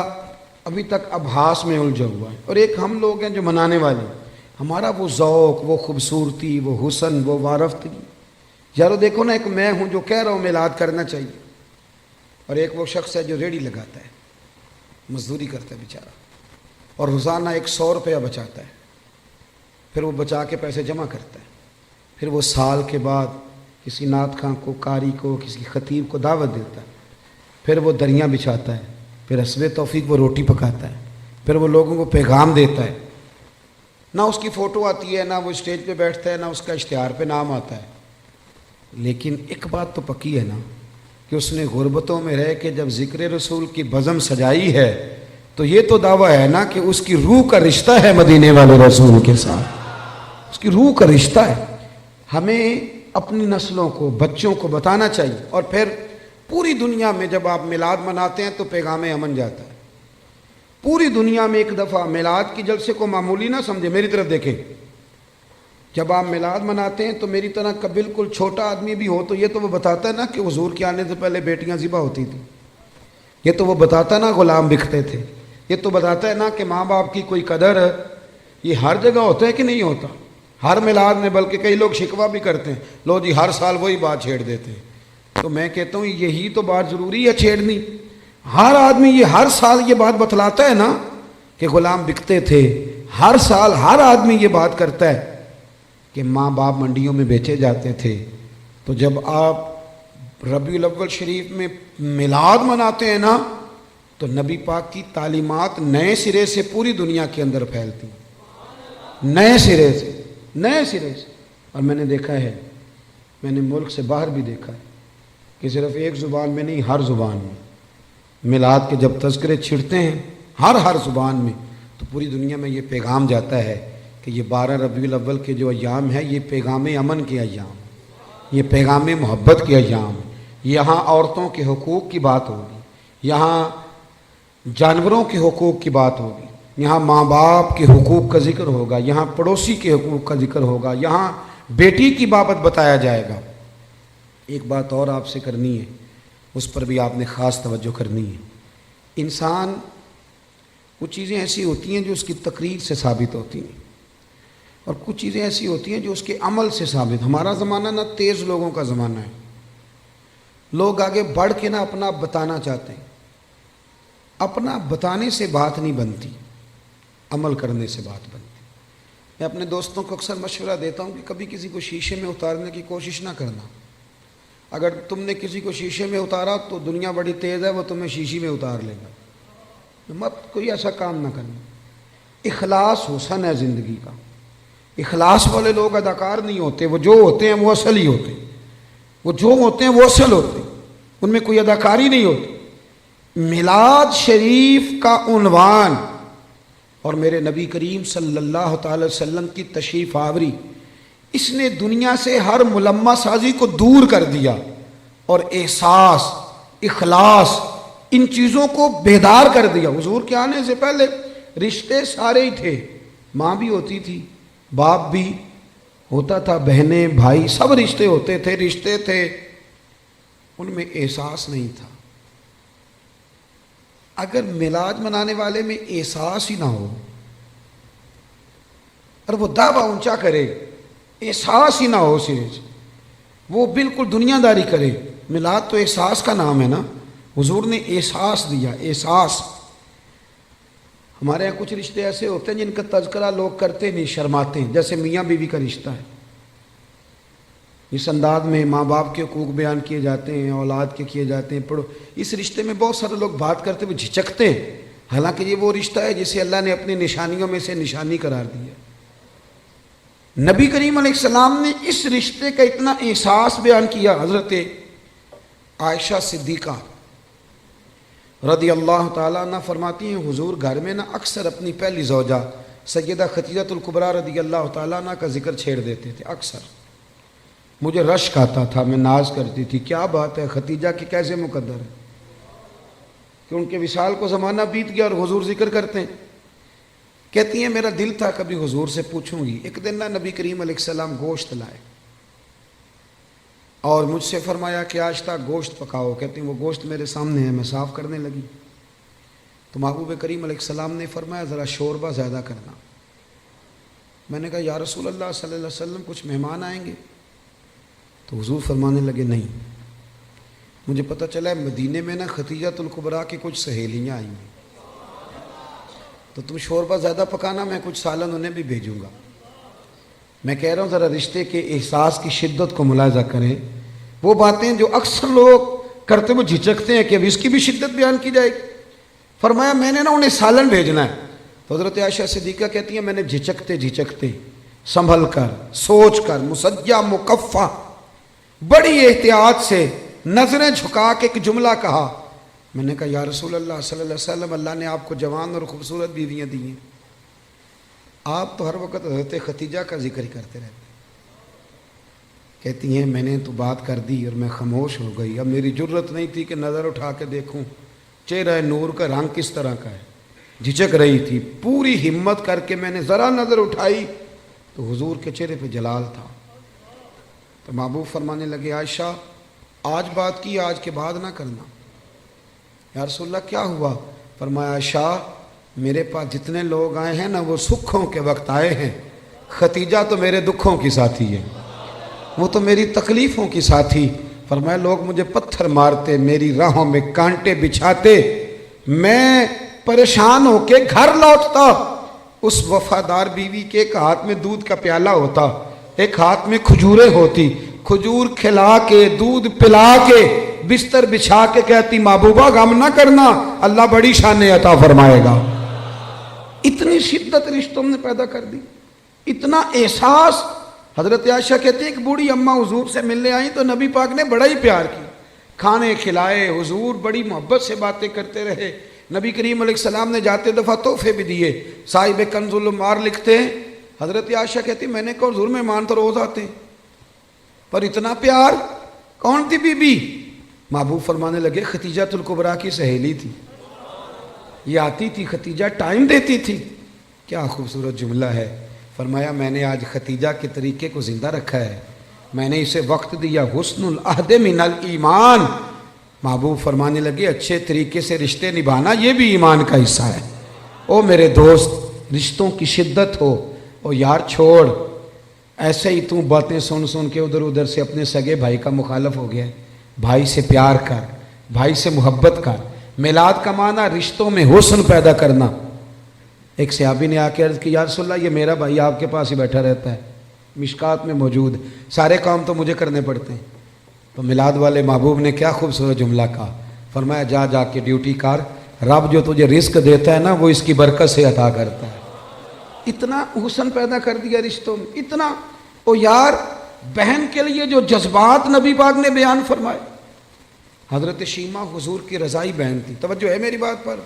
Speaker 2: ابھی تک ابحاث میں الجھا ہوا ہے، اور ایک ہم لوگ ہیں جو منانے والے، ہمارا وہ ذوق، وہ خوبصورتی، وہ حسن، وہ وارفتگی. یارو دیکھو نا، ایک میں ہوں جو کہہ رہا ہوں میلاد کرنا چاہیے، اور ایک وہ شخص ہے جو ریڑھی لگاتا ہے، مزدوری کرتا ہے بیچارہ، اور روزانہ 100 روپیہ بچاتا ہے، پھر وہ بچا کے پیسے جمع کرتا ہے، پھر وہ سال کے بعد کسی نعت خواں کو، قاری کو، کسی خطیب کو دعوت دیتا ہے، پھر وہ دریاں بچھاتا ہے، پھر حسب توفیق وہ روٹی پکاتا ہے، پھر وہ لوگوں کو پیغام دیتا ہے. نہ اس کی فوٹو آتی ہے، نہ وہ اسٹیج پہ بیٹھتا ہے، نہ اس کا اشتہار پہ نام آتا ہے. لیکن ایک بات تو پکی ہے نا کہ اس نے غربتوں میں رہ کے جب ذکر رسول کی بزم سجائی ہے تو یہ تو دعویٰ ہے نا کہ اس کی روح کا رشتہ ہے مدینے والے رسول کے ساتھ. اس کی روح کا رشتہ ہے. ہمیں اپنی نسلوں کو، بچوں کو بتانا چاہیے. اور پھر پوری دنیا میں جب آپ میلاد مناتے ہیں تو پیغام امن جاتا ہے. پوری دنیا میں ایک دفعہ میلاد کی جلسے کو معمولی نہ سمجھے. میری طرف دیکھیں، جب آپ میلاد مناتے ہیں تو میری طرح کا بالکل چھوٹا آدمی بھی ہو تو یہ تو وہ بتاتا ہے نا کہ حضور کے آنے سے پہلے بیٹیاں ذبح ہوتی تھیں. یہ تو وہ بتاتا نا غلام بکتے تھے. یہ تو بتاتا ہے نا کہ ماں باپ کی کوئی قدر ہے. یہ ہر جگہ ہوتا ہے کہ نہیں ہوتا؟ ہر میلاد میں. بلکہ کئی لوگ شکوہ بھی کرتے ہیں، لو جی ہر سال وہی بات چھیڑ دیتے ہیں. تو میں کہتا ہوں یہی تو بات ضروری ہے چھیڑنی. ہر آدمی یہ ہر سال یہ بات بتلاتا ہے نا کہ غلام بکتے تھے. ہر سال ہر آدمی یہ بات کرتا ہے کہ ماں باپ منڈیوں میں بیچے جاتے تھے. تو جب آپ ربیع الاول شریف میں میلاد مناتے ہیں نا تو نبی پاک کی تعلیمات نئے سرے سے پوری دنیا کے اندر پھیلتی، نئے سرے سے، نئے سرے سے. اور میں نے دیکھا ہے، میں نے ملک سے باہر بھی دیکھا ہے کہ صرف ایک زبان میں نہیں، ہر زبان میں میلاد کے جب تذکرے چھڑتے ہیں ہر زبان میں تو پوری دنیا میں یہ پیغام جاتا ہے کہ یہ 12 ربیع الاول کے جو ایام ہے یہ پیغام امن کے ایام، یہ پیغام محبت کے ایام. یہاں عورتوں کے حقوق کی بات ہوگی، یہاں جانوروں کے حقوق کی بات ہوگی، یہاں ماں باپ کے حقوق کا ذکر ہوگا، یہاں پڑوسی کے حقوق کا ذکر ہوگا، یہاں بیٹی کی بابت بتایا جائے گا. ایک بات اور آپ سے کرنی ہے، اس پر بھی آپ نے خاص توجہ کرنی ہے. انسان کچھ چیزیں ایسی ہوتی ہیں جو اس کی تقریر سے ثابت ہوتی ہیں، اور کچھ چیزیں ایسی ہوتی ہیں جو اس کے عمل سے ثابت. ہمارا زمانہ نا تیز لوگوں کا زمانہ ہے. لوگ آگے بڑھ کے نا اپنا بتانا چاہتے ہیں. اپنا بتانے سے بات نہیں بنتی، عمل کرنے سے بات بنتی. میں اپنے دوستوں کو اکثر مشورہ دیتا ہوں کہ کبھی کسی کو شیشے میں اتارنے کی کوشش نہ کرنا. اگر تم نے کسی کو شیشے میں اتارا تو دنیا بڑی تیز ہے، وہ تمہیں شیشے میں اتار لے گا. مت کوئی ایسا کام نہ کرنا. اخلاص حسن ہے زندگی کا. اخلاص والے لوگ اداکار نہیں ہوتے، وہ جو ہوتے ہیں وہ اصل ہی ہوتے ہیں. وہ جو ہوتے ہیں وہ اصل ہوتے ہیں، ان میں کوئی اداکاری نہیں ہوتی. میلاد شریف کا عنوان اور میرے نبی کریم صلی اللہ تعالی وسلم کی تشریف آوری، اس نے دنیا سے ہر ملمہ سازی کو دور کر دیا اور احساس، اخلاص، ان چیزوں کو بیدار کر دیا. حضور کے آنے سے پہلے رشتے سارے ہی تھے. ماں بھی ہوتی تھی، باپ بھی ہوتا تھا، بہنیں بھائی سب رشتے ہوتے تھے، رشتے تھے. ان میں احساس نہیں تھا. اگر میلاد منانے والے میں احساس ہی نہ ہو اور وہ دعویٰ اونچا کرے، احساس ہی نہ ہو سرے سے، وہ بالکل دنیا داری کرے. میلاد تو احساس کا نام ہے نا. حضور نے احساس دیا، احساس. ہمارے یہاں کچھ رشتے ایسے ہوتے ہیں جن کا تذکرہ لوگ کرتے نہیں، شرماتے ہیں. جیسے میاں بیوی کا رشتہ ہے، اس انداز میں ماں باپ کے حقوق بیان کیے جاتے ہیں، اولاد کے کیے جاتے ہیں. پڑھو، اس رشتے میں بہت سارے لوگ بات کرتے ہوئے جھجکتے ہیں، حالانکہ یہ وہ رشتہ ہے جسے اللہ نے اپنی نشانیوں میں سے نشانی قرار دیا. نبی کریم علیہ السلام نے اس رشتے کا اتنا احساس بیان کیا. حضرت عائشہ صدیقہ رضی اللہ تعالیٰ عنہ فرماتی ہیں حضور گھر میں نا اکثر اپنی پہلی زوجہ سیدہ خدیجہ الکبریٰ رضی اللہ تعالیٰ عنہ کا ذکر چھیڑ دیتے تھے. اکثر مجھے رشک آتا تھا، میں ناز کرتی تھی، کیا بات ہے، خدیجہ کی کیسے مقدر ہے کہ ان کے وصال کو زمانہ بیت گیا اور حضور ذکر کرتے ہیں. کہتی ہیں میرا دل تھا کبھی حضور سے پوچھوں گی. ایک دن نا نبی کریم علیہ السلام گوشت لائے اور مجھ سے فرمایا کہ آج تک گوشت پکاؤ. کہتی ہیں وہ گوشت میرے سامنے ہے. میں صاف کرنے لگی تو محبوب کریم علیہ السلام نے فرمایا ذرا شوربہ زیادہ کرنا. میں نے کہا یا رسول اللہ صلی اللہ علیہ وسلم کچھ مہمان آئیں گے؟ تو حضور فرمانے لگے نہیں، مجھے پتہ چلا ہے مدینے میں نا ختیجۃ الکبریٰ کی کچھ سہیلیاں آئیں گی، تو تم شوربہ زیادہ پکانا، میں کچھ سالن انہیں بھی بھیجوں گا۔ میں کہہ رہا ہوں ذرا رشتے کے احساس کی شدت کو ملاحظہ کریں۔ وہ باتیں جو اکثر لوگ کرتے وہ جھجکتے ہیں کہ اب اس کی بھی شدت بیان کی جائے گی۔ فرمایا میں نے نا انہیں سالن بھیجنا ہے۔ تو حضرت عائشہ صدیقہ کہتی ہیں میں نے جھجکتے سنبھل کر، سوچ کر، مسجع مکفہ، بڑی احتیاط سے نظریں جھکا کے ایک جملہ کہا۔ میں نے کہا یا رسول اللہ صلی اللہ علیہ وسلم، اللہ نے آپ کو جوان اور خوبصورت بیویاں دی ہیں، آپ تو ہر وقت حضرت ختیجہ کا ذکر ہی کرتے رہتے۔ کہتی ہیں میں نے تو بات کر دی اور میں خاموش ہو گئی، اب میری جرت نہیں تھی کہ نظر اٹھا کے دیکھوں چہرہ نور کا رنگ کس طرح کا ہے، جھجک رہی تھی۔ پوری ہمت کر کے میں نے ذرا نظر اٹھائی تو حضور کے چہرے پہ جلال تھا۔ تو محبوب فرمانے لگے عائشہ آج بات کی، آج کے بعد نہ کرنا۔ یا رسول اللہ کیا ہوا؟ فرمایا عائشہ میرے پاس جتنے لوگ آئے ہیں نا وہ سکھوں کے وقت آئے ہیں، ختیجہ تو میرے دکھوں کی ساتھی ہے، وہ تو میری تکلیفوں کی ساتھی۔ فرمایا لوگ مجھے پتھر مارتے، میری راہوں میں کانٹے بچھاتے، میں پریشان ہو کے گھر لوٹتا، اس وفادار بیوی کے ایک ہاتھ میں دودھ کا پیالہ ہوتا، ایک ہاتھ میں کھجوریں ہوتی، کھجور کھلا کے دودھ پلا کے بستر بچھا کے کہتی محبوبہ غم نہ کرنا، اللہ بڑی شان عطا فرمائے گا۔ اتنی شدت رشتوں نے پیدا کر دی، اتنا احساس۔ حضرت عائشہ کہتے ہیں ایک بوڑھی اماں حضور سے ملنے آئیں تو نبی پاک نے بڑا ہی پیار کیا، کھانے کھلائے، حضور بڑی محبت سے باتیں کرتے رہے۔ نبی کریم علیہ السلام نے جاتے دفعہ تحفے بھی دیے۔ صاحب کنز العمار لکھتے ہیں حضرت عائشہ کہتی میں نے کہا حضور مہمان تو روز آتے ہیں، پر اتنا پیار؟ کون تھی بی بی؟ محبوب فرمانے لگے ختیجۃ الکبریٰ کی سہیلی تھی، یہ آتی تھی، ختیجہ ٹائم دیتی تھی۔ کیا خوبصورت جملہ ہے۔ فرمایا میں نے آج ختیجہ کے طریقے کو زندہ رکھا ہے، میں نے اسے وقت دیا، حسن العہد من الایمان۔ محبوب فرمانے لگے اچھے طریقے سے رشتے نبھانا یہ بھی ایمان کا حصہ ہے۔ او میرے دوست رشتوں کی شدت ہو، او یار چھوڑ، ایسے ہی تو باتیں سن کے ادھر سے اپنے سگے بھائی کا مخالف ہو گیا۔ بھائی سے پیار کر، بھائی سے محبت کر۔ میلاد کا معنی رشتوں میں حسن پیدا کرنا۔ ایک صحابی نے آ کے عرض کی یا رسول اللہ یہ میرا بھائی آپ کے پاس ہی بیٹھا رہتا ہے، مشکات میں موجود، سارے کام تو مجھے کرنے پڑتے ہیں۔ تو میلاد والے محبوب نے کیا خوبصورت جملہ کہا، فرمایا جا کے ڈیوٹی کر، رب جو تجھے رزق دیتا ہے نا وہ اس کی برکت سے عطا کرتا ہے۔ اتنا حسن پیدا کر دیا رشتوں میں، اتنا۔ او یار بہن کے لیے جو جذبات نبی پاک نے بیان فرمائے۔ حضرت شیمہ حضور کی رضائی بہن تھی، توجہ ہے میری بات پر؟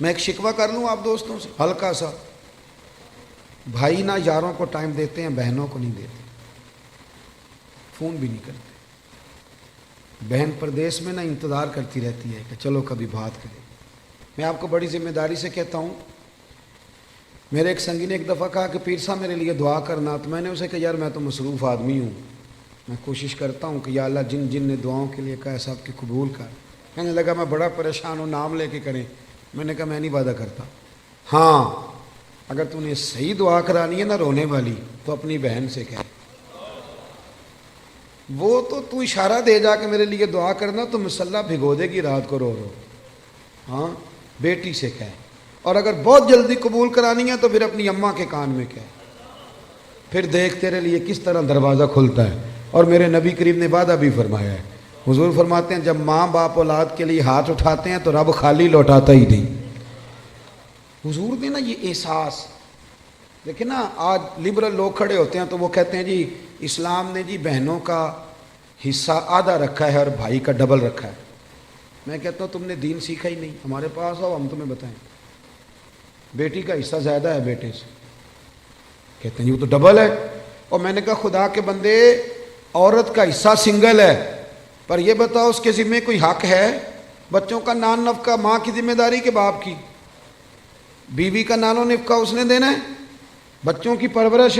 Speaker 2: میں ایک شکوہ کر لوں آپ دوستوں سے ہلکا سا، بھائی نہ یاروں کو ٹائم دیتے ہیں، بہنوں کو نہیں دیتے، فون بھی نہیں کرتے۔ بہن پردیس میں نہ انتظار کرتی رہتی ہے کہ چلو کبھی بات کریں۔ میں آپ کو بڑی ذمہ داری سے کہتا ہوں، میرے ایک سنگی نے ایک دفعہ کہا کہ پیر صاحب میرے لیے دعا کرنا، تو میں نے اسے کہا یار میں تو مصروف آدمی ہوں، میں کوشش کرتا ہوں کہ یا اللہ جن نے دعاؤں کے لیے کہا سب کی قبول کر۔ کہنے لگا میں بڑا پریشان ہوں، نام لے کے کریں۔ میں نے کہا میں نہیں وعدہ کرتا، ہاں اگر تو نے صحیح دعا کرانی ہے نا رونے والی تو اپنی بہن سے کہے، وہ تو اشارہ دے جا کہ میرے لیے دعا کرنا تو مسلح بھگو دے گی رات کو رو رو۔ ہاں بیٹی سے کہے، اور اگر بہت جلدی قبول کرانی ہے تو پھر اپنی اماں کے کان میں کہے، پھر دیکھ تیرے لیے کس طرح دروازہ کھلتا ہے۔ اور میرے نبی کریم نے وعدہ بھی فرمایا ہے، حضور فرماتے ہیں جب ماں باپ اولاد کے لیے ہاتھ اٹھاتے ہیں تو رب خالی لوٹاتا ہی نہیں۔ حضور نے نا یہ احساس دیکھیں نا، آج لبرل لوگ کھڑے ہوتے ہیں تو وہ کہتے ہیں جی اسلام نے جی بہنوں کا حصہ آدھا رکھا ہے اور بھائی کا ڈبل رکھا ہے۔ میں کہتا ہوں تم نے دین سیکھا ہی نہیں، ہمارے پاس آؤ ہم تمہیں بتائیں۔ بیٹی کا حصہ زیادہ ہے بیٹے سے، کہتے ہیں یہ تو ڈبل ہے۔ اور میں نے کہا خدا کے بندے عورت کا حصہ سنگل ہے، پر یہ بتاؤ اس کے ذمہ کوئی حق ہے؟ بچوں کا نان نفقہ ماں کی ذمہ داری کے باپ کی، بیوی کا نان و نفقہ اس نے دینا ہے، بچوں کی پرورش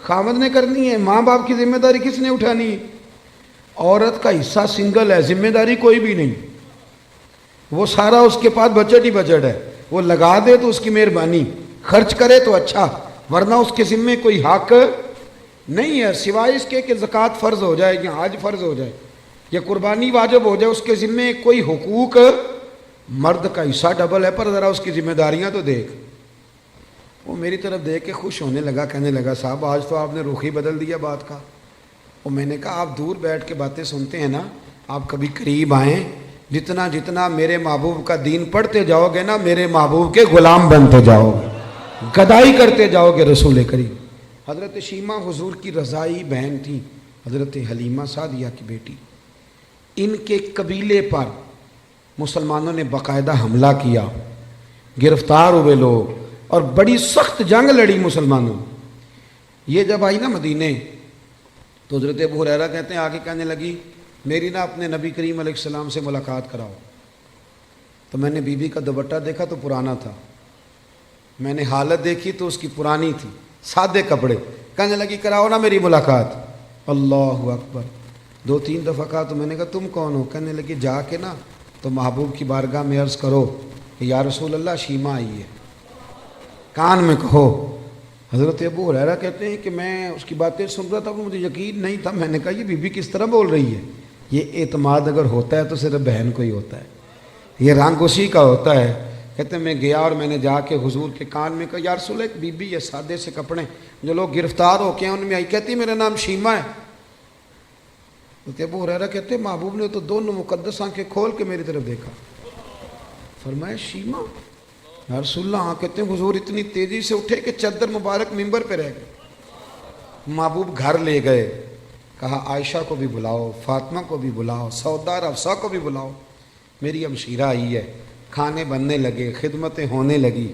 Speaker 2: خاوند نے کرنی ہے، ماں باپ کی ذمہ داری کس نے اٹھانی ہے؟ عورت کا حصہ سنگل ہے، ذمہ داری کوئی بھی نہیں، وہ سارا اس کے پاس بجٹ ہی بجٹ ہے، وہ لگا دے تو اس کی مہربانی، خرچ کرے تو اچھا، ورنہ اس کے ذمے کوئی حق نہیں ہے سوائے اس کے کہ زکوٰۃ فرض ہو جائے یا حج فرض ہو جائے یا قربانی واجب ہو جائے، اس کے ذمے کوئی حقوق، مرد کا حصہ ڈبل ہے، پر ذرا اس کی ذمہ داریاں تو دیکھ۔ وہ میری طرف دیکھ کے خوش ہونے لگا، کہنے لگا صاحب آج تو آپ نے رخ ہی بدل دیا بات کا۔ اور میں نے کہا آپ دور بیٹھ کے باتیں سنتے ہیں نا، آپ کبھی قریب آئیں، جتنا جتنا میرے محبوب کا دین پڑھتے جاؤ گے نا، میرے محبوب کے غلام بنتے جاؤ گے، گدائی کرتے جاؤ گے رسول کریم۔ حضرت شیمہ حضور کی رضائی بہن تھی، حضرت حلیمہ سعدیہ کی بیٹی۔ ان کے قبیلے پر مسلمانوں نے باقاعدہ حملہ کیا، گرفتار ہوئے لوگ، اور بڑی سخت جنگ لڑی مسلمانوں۔ یہ جب آئی نا مدینے تو حضرت ابو ہریرہ کہتے ہیں آگے کہنے لگی میری نا اپنے نبی کریم علیہ السلام سے ملاقات کراؤ۔ تو میں نے بی بی کا دوپٹہ دیکھا تو پرانا تھا، میں نے حالت دیکھی تو اس کی پرانی تھی، سادے کپڑے۔ کہنے لگی کراؤ نا میری ملاقات۔ اللہ اکبر، 2-3 دفعہ کہا تو میں نے کہا تم کون ہو؟ کہنے لگی جا کے نا تو محبوب کی بارگاہ میں عرض کرو کہ یا رسول اللہ شیمہ آئی ہے، کان میں کہو۔ حضرت ابو ہریرہ کہتے ہیں کہ میں اس کی باتیں سن رہا تھا، مجھے یقین نہیں تھا، میں نے کہا یہ بی بی کس طرح بول رہی ہے؟ یہ اعتماد اگر ہوتا ہے تو صرف بہن کو ہی ہوتا ہے، یہ رنگ اسی کا ہوتا ہے۔ کہتے ہیں میں گیا اور میں نے جا کے حضور کے کان میں کہا یا رسول اللہ ایک بی بی یہ سادے سے کپڑے جو لوگ گرفتار ہو کے ہیں ان میں آئی، کہتی میرا نام شیمہ ہے۔ حضرت ابو ہریرہ کہتے ہیں محبوب نے تو دونوں مقدس آنکھیں کھول کے میری طرف دیکھا، فرمایا شیمہ یا رسول اللہ۔ ہاں کہتے ہیں حضور اتنی تیزی سے اٹھے کہ چادر مبارک منبر پہ رہ گئے۔ محبوب گھر لے گئے، کہا عائشہ کو بھی بلاؤ، فاطمہ کو بھی بلاؤ، سودا اور حفصہ کو بھی بلاؤ، میری ہمشیرہ آئی ہے۔ کھانے بننے لگے، خدمتیں ہونے لگی۔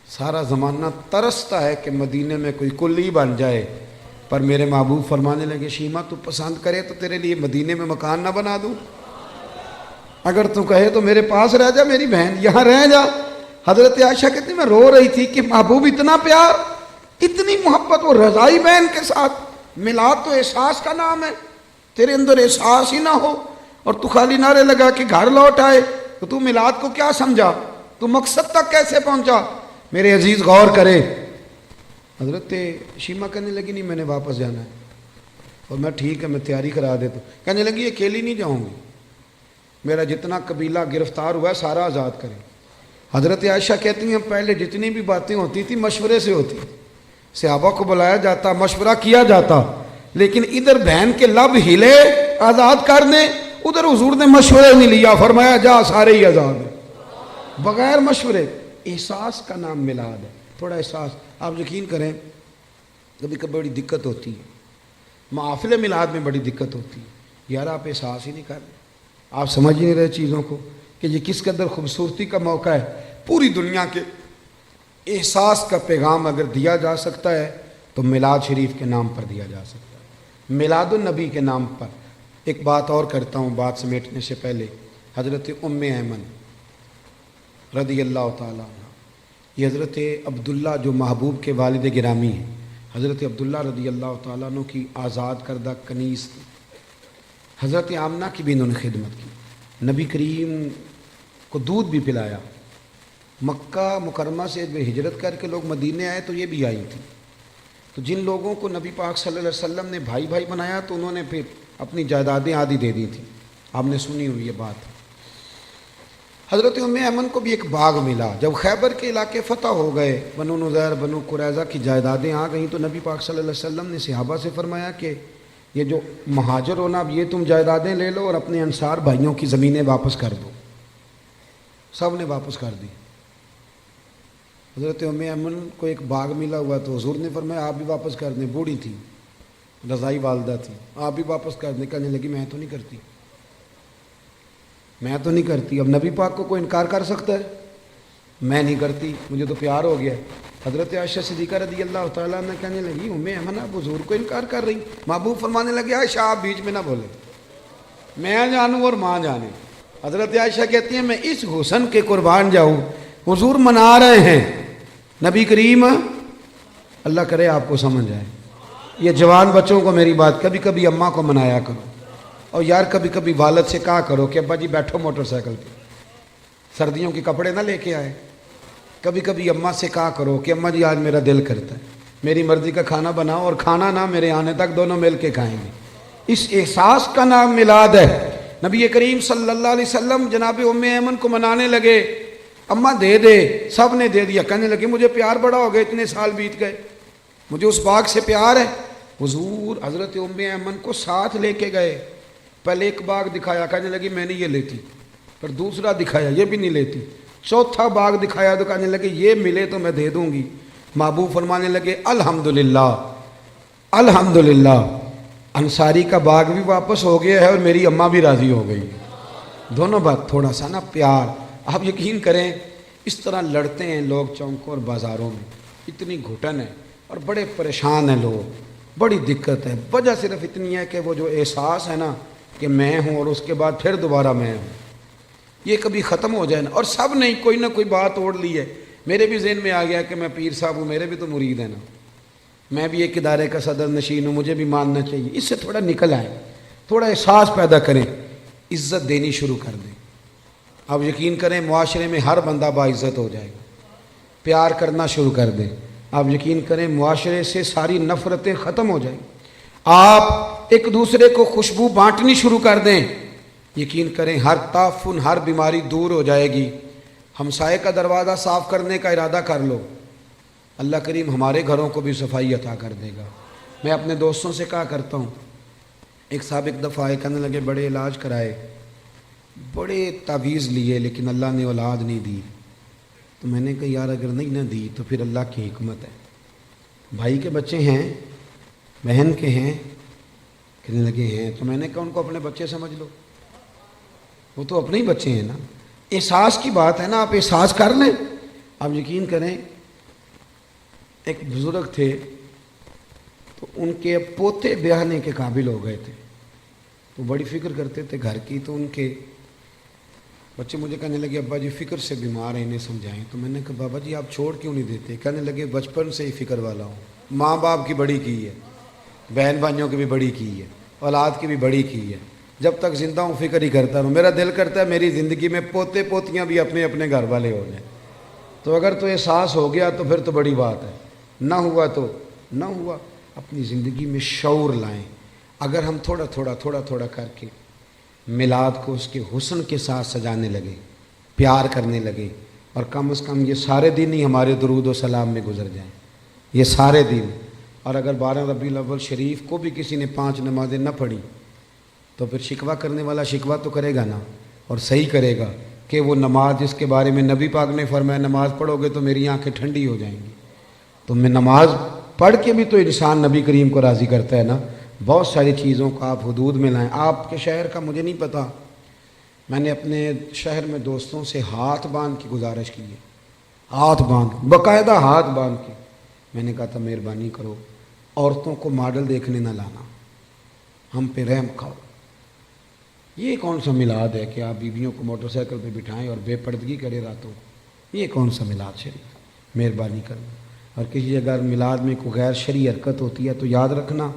Speaker 2: سارا زمانہ ترستا ہے کہ مدینے میں کوئی کلی بن جائے، پر میرے محبوب فرمانے لگے شیمہ تو پسند کرے تو تیرے لیے مدینے میں مکان نہ بنا دوں، اگر تو کہے تو میرے پاس رہ جا میری بہن، یہاں رہ جا۔ حضرت عائشہ کہتی میں رو رہی تھی کہ محبوب اتنا پیار، اتنی محبت، وہ رضائی بہن کے ساتھ۔ میلاد تو احساس کا نام ہے، تیرے اندر احساس ہی نہ ہو اور تو خالی نعرے لگا کہ گھر لوٹ آئے، تو تو میلاد کو کیا سمجھا؟ تو مقصد تک کیسے پہنچا؟ میرے عزیز غور کرے۔ حضرت شیمہ کہنے لگی نہیں میں نے واپس جانا ہے، اور میں ٹھیک ہے میں تیاری کرا دیتا ہوں۔ کہنے لگی اکیلی نہیں جاؤں گی، میرا جتنا قبیلہ گرفتار ہوا ہے سارا آزاد کریں۔ حضرت عائشہ کہتی ہیں پہلے جتنی بھی باتیں ہوتی تھی مشورے سے ہوتی، صحابہ کو بلایا جاتا، مشورہ کیا جاتا، لیکن ادھر بہن کے لب ہلے آزاد کر دیں، ادھر حضور نے مشورے نہیں لیا، فرمایا جا سارے ہی آزاد ہیں بغیر مشورے۔ احساس کا نام میلاد ہے، تھوڑا احساس۔ آپ یقین کریں کبھی کبھی بڑی دقت ہوتی ہے، محافل میلاد میں بڑی دقت ہوتی ہے، یار آپ احساس ہی نہیں کر رہے، آپ سمجھ ہی نہیں رہے چیزوں کو کہ یہ کس قدر خوبصورتی کا موقع ہے۔ پوری دنیا کے احساس کا پیغام اگر دیا جا سکتا ہے تو میلاد شریف کے نام پر دیا جا سکتا ہے، میلاد النبی کے نام پر۔ ایک بات اور کرتا ہوں بات سمیٹنے سے پہلے، حضرت ام ایمن رضی اللہ تعالیٰ عنہ، یہ حضرت عبداللہ جو محبوب کے والد گرامی ہیں، حضرت عبداللہ رضی اللہ تعالیٰ عنہ کی آزاد کردہ کنیز تھی۔ حضرت آمنہ کی بھی انہوں نے خدمت کی، نبی کریم کو دودھ بھی پلایا۔ مکہ مکرمہ سے جب ہجرت کر کے لوگ مدینے آئے تو یہ بھی آئی تھی، تو جن لوگوں کو نبی پاک صلی اللہ علیہ وسلم نے بھائی بھائی بنایا تو انہوں نے پھر اپنی جائیدادیں آدھی دے دی تھیں، آپ نے سنی ہوئی یہ بات۔ حضرت ام ایمن کو بھی ایک باغ ملا، جب خیبر کے علاقے فتح ہو گئے، بنو نذیر بنو قریظہ کی جائیدادیں آ گئیں، تو نبی پاک صلی اللہ علیہ وسلم نے صحابہ سے فرمایا کہ یہ جو مہاجر ہونا اب یہ تم جائیدادیں لے لو اور اپنے انصار بھائیوں کی زمینیں واپس کر دو۔ سب نے واپس کر دی۔ حضرت ام ایمن کو ایک باغ ملا ہوا تو حضور نے فرمایا آپ بھی واپس کر دیں، بوڑھی تھی، رضائی والدہ تھی، آپ بھی واپس کر دیں۔ کہنے لگی میں تو نہیں کرتی، میں تو نہیں کرتی۔ اب نبی پاک کو کوئی انکار کر سکتا ہے؟ میں نہیں کرتی، مجھے تو پیار ہو گیا۔ حضرت عائشہ صدیقہ رضی اللہ تعالیٰ عنہ کہنے لگی ام ایمن آپ حضور کو انکار کر رہی؟ محبوب فرمانے لگے عائشہ آپ بیچ میں نہ بولے، میں جانوں اور ماں جانے۔ حضرت عائشہ کہتی ہیں میں اس حسن کے قربان جاؤں، حضور منا رہے ہیں نبی کریم، اللہ کرے آپ کو سمجھ آئے۔ یہ جوان بچوں کو میری بات، کبھی کبھی اماں کو منایا کرو، اور یار کبھی کبھی والد سے کہا کرو کہ ابا جی بیٹھو موٹر سائیکل پہ، سردیوں کے کپڑے نہ لے کے آئے، کبھی کبھی اماں سے کہا کرو کہ اماں جی آج میرا دل کرتا ہے میری مرضی کا کھانا بناؤ، اور کھانا نہ میرے آنے تک دونوں مل کے کھائیں گے۔ اس احساس کا نام میلاد ہے۔ نبی کریم صلی اللہ علیہ وسلم جناب ام ایمن کو منانے لگے، اماں دے دے، سب نے دے دیا، کہنے لگے مجھے پیار بڑا ہو گیا، اتنے سال بیت گئے، مجھے اس باغ سے پیار ہے۔ حضور حضرت ام ایمن کو ساتھ لے کے گئے، پہلے ایک باغ دکھایا، کہنے لگی میں نہیں یہ لیتی، پھر دوسرا دکھایا، یہ بھی نہیں لیتی، چوتھا باغ دکھایا تو کہنے لگے یہ ملے تو میں دے دوں گی۔ محبوب فرمانے لگے الحمدللہ الحمدللہ، انصاری کا باغ بھی واپس ہو گیا ہے اور میری اماں بھی راضی ہو گئی۔ دونوں بات تھوڑا سا نا پیار۔ آپ یقین کریں اس طرح لڑتے ہیں لوگ چوکوں اور بازاروں میں، اتنی گھٹن ہے اور بڑے پریشان ہیں لوگ، بڑی دقت ہے۔ وجہ صرف اتنی ہے کہ وہ جو احساس ہے نا کہ میں ہوں اور اس کے بعد پھر دوبارہ میں ہوں، یہ کبھی ختم ہو جائے نا۔ اور سب نے کوئی نہ کوئی بات اوڑھ لی ہے۔ میرے بھی ذہن میں آ گیا کہ میں پیر صاحب ہوں، میرے بھی تو مرید ہیں نا، میں بھی ایک ادارے کا صدر نشین ہوں، مجھے بھی ماننا چاہیے۔ اس سے تھوڑا نکل آئے، تھوڑا احساس پیدا کریں، عزت دینی شروع کر دیں۔ اب یقین کریں معاشرے میں ہر بندہ باعزت ہو جائے گا، پیار کرنا شروع کر دیں۔ آپ یقین کریں معاشرے سے ساری نفرتیں ختم ہو جائیں۔ آپ ایک دوسرے کو خوشبو بانٹنی شروع کر دیں، یقین کریں ہر تعفن، ہر بیماری دور ہو جائے گی۔ ہمسائے کا دروازہ صاف کرنے کا ارادہ کر لو، اللہ کریم ہمارے گھروں کو بھی صفائی عطا کر دے گا۔ میں اپنے دوستوں سے کہا کرتا ہوں، ایک صاحب ایک دفعہ آئے، کہنے لگے بڑے علاج کرائے، بڑے تعویذ لیے، لیکن اللہ نے اولاد نہیں دی۔ تو میں نے کہا یار اگر نہیں نہ دی تو پھر اللہ کی حکمت ہے، بھائی کے بچے ہیں، بہن کے ہیں، کہنے لگے ہیں۔ تو میں نے کہا ان کو اپنے بچے سمجھ لو، وہ تو اپنے ہی بچے ہیں نا۔ احساس کی بات ہے نا، آپ احساس کر لیں۔ آپ یقین کریں ایک بزرگ تھے تو ان کے پوتے بیاہنے کے قابل ہو گئے تھے، تو بڑی فکر کرتے تھے گھر کی، تو ان کے بچے مجھے کہنے لگے ابا جی فکر سے بیمار ہیں، انہیں سمجھائیں۔ تو میں نے کہا بابا جی آپ چھوڑ کیوں نہیں دیتے؟ کہنے لگے بچپن سے ہی فکر والا ہوں، ماں باپ کی بڑی کی ہے، بہن بھائیوں کی بھی بڑی کی ہے، اولاد کی بھی بڑی کی ہے، جب تک زندہ ہوں فکر ہی کرتا رہوں۔ میرا دل کرتا ہے میری زندگی میں پوتے پوتیاں بھی اپنے اپنے گھر والے ہو جائیں۔ تو اگر تو احساس ہو گیا تو پھر تو بڑی بات ہے، نہ ہوا تو نہ ہوا۔ اپنی زندگی میں شعور لائیں۔ اگر ہم تھوڑا تھوڑا کر کے میلاد کو اس کے حسن کے ساتھ سجانے لگے، پیار کرنے لگے، اور کم از کم یہ سارے دن ہی ہمارے درود و سلام میں گزر جائیں، یہ سارے دن۔ اور اگر 12 ربیع الاول شریف کو بھی کسی نے 5 نمازیں نہ پڑھی تو پھر شکوہ کرنے والا شکوہ تو کرے گا نا، اور صحیح کرے گا کہ وہ نماز جس کے بارے میں نبی پاک نے فرمایا نماز پڑھو گے تو میری آنکھیں ٹھنڈی ہو جائیں گی۔ تو میں نماز پڑھ کے بھی تو انسان نبی کریم کو راضی کرتا ہے نا۔ بہت ساری چیزوں کو آپ حدود میں لائیں۔ آپ کے شہر کا مجھے نہیں پتہ، میں نے اپنے شہر میں دوستوں سے ہاتھ باندھ کی گزارش کی ہے، ہاتھ باندھ، باقاعدہ ہاتھ باندھ کے میں نے کہا تھا مہربانی کرو عورتوں کو ماڈل دیکھنے نہ لانا، ہم پہ رحم کھاؤ۔ یہ کون سا میلاد ہے کہ آپ بیویوں کو موٹر سائیکل پہ بٹھائیں اور بے پردگی کرے راتوں کو؟ یہ کون سا میلاد شریف؟ مہربانی کرنا۔ اور کسی جگہ میلاد میں کوئی غیر شرعی حرکت ہوتی ہے تو یاد رکھنا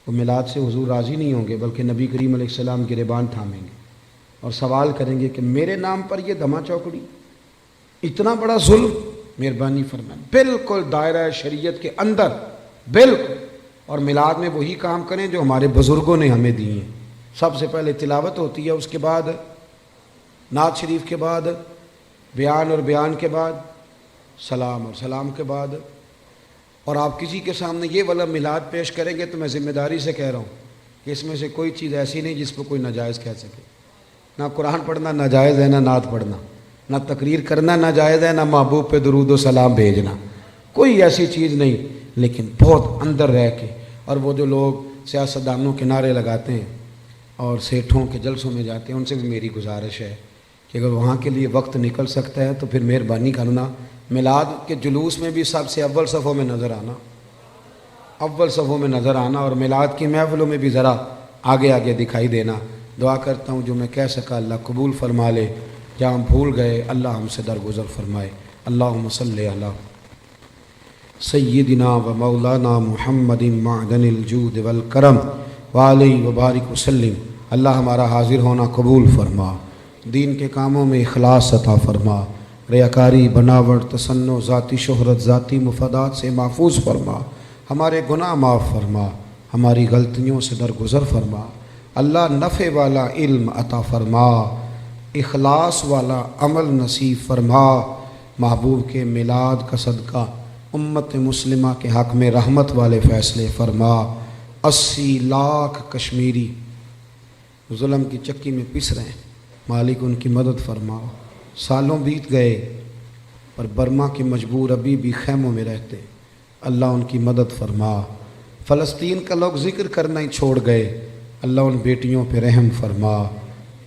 Speaker 2: وہ میلاد سے حضور راضی نہیں ہوں گے، بلکہ نبی کریم علیہ السلام گریبان تھامیں گے اور سوال کریں گے کہ میرے نام پر یہ دھما چوکڑی، اتنا بڑا ظلم، مہربانی فرمائیں۔ بالکل دائرہ شریعت کے اندر، بالکل۔ اور میلاد میں وہی کام کریں جو ہمارے بزرگوں نے ہمیں دیے ہیں۔ سب سے پہلے تلاوت ہوتی ہے، اس کے بعد نعت شریف کے بعد بیان، اور بیان کے بعد سلام، اور سلام کے بعد، اور آپ کسی کے سامنے یہ والا میلاد پیش کریں گے تو میں ذمہ داری سے کہہ رہا ہوں کہ اس میں سے کوئی چیز ایسی نہیں جس پہ کوئی ناجائز کہہ سکے۔ نہ قرآن پڑھنا ناجائز ہے، نہ نعت پڑھنا، نہ تقریر کرنا ناجائز ہے، نہ محبوب پہ درود و سلام بھیجنا، کوئی ایسی چیز نہیں۔ لیکن بہت اندر رہ کے، اور وہ جو لوگ سیاستدانوں کے نعرے لگاتے ہیں اور سیٹھوں کے جلسوں میں جاتے ہیں، ان سے بھی میری گزارش ہے کہ اگر وہاں کے لیے وقت نکل سکتا ہے تو پھر مہربانی کرنا میلاد کے جلوس میں بھی سب سے اول صفوں میں نظر آنا، اول صفوں میں نظر آنا، اور میلاد کی محفلوں میں بھی ذرا آگے آگے دکھائی دینا۔ دعا کرتا ہوں جو میں کہہ سکا اللہ قبول فرما لے، جہاں ہم بھول گئے اللہ ہم سے درگزر فرمائے۔ اللہم صلی علی سیدنا و مولانا محمد معدن الجود والکرم وعلیہ وبارک وسلم۔ اللہ ہمارا حاضر ہونا قبول فرما، دین کے کاموں میں اخلاص عطا فرما، ریاکاری، بناوٹ، تصنع، ذاتی شہرت، ذاتی مفادات سے محفوظ فرما، ہمارے گناہ معاف فرما، ہماری غلطیوں سے درگزر فرما۔ اللہ نفع والا علم عطا فرما، اخلاص والا عمل نصیب فرما۔ محبوب کے میلاد کا صدقہ امت مسلمہ کے حق میں رحمت والے فیصلے فرما۔ 80 لاکھ کشمیری ظلم کی چکی میں پس رہے ہیں، مالک ان کی مدد فرما۔ سالوں بیت گئے پر برما کے مجبور ابھی بھی خیموں میں رہتے، اللہ ان کی مدد فرما۔ فلسطین کا لوگ ذکر کرنا ہی چھوڑ گئے، اللہ ان بیٹیوں پہ رحم فرما۔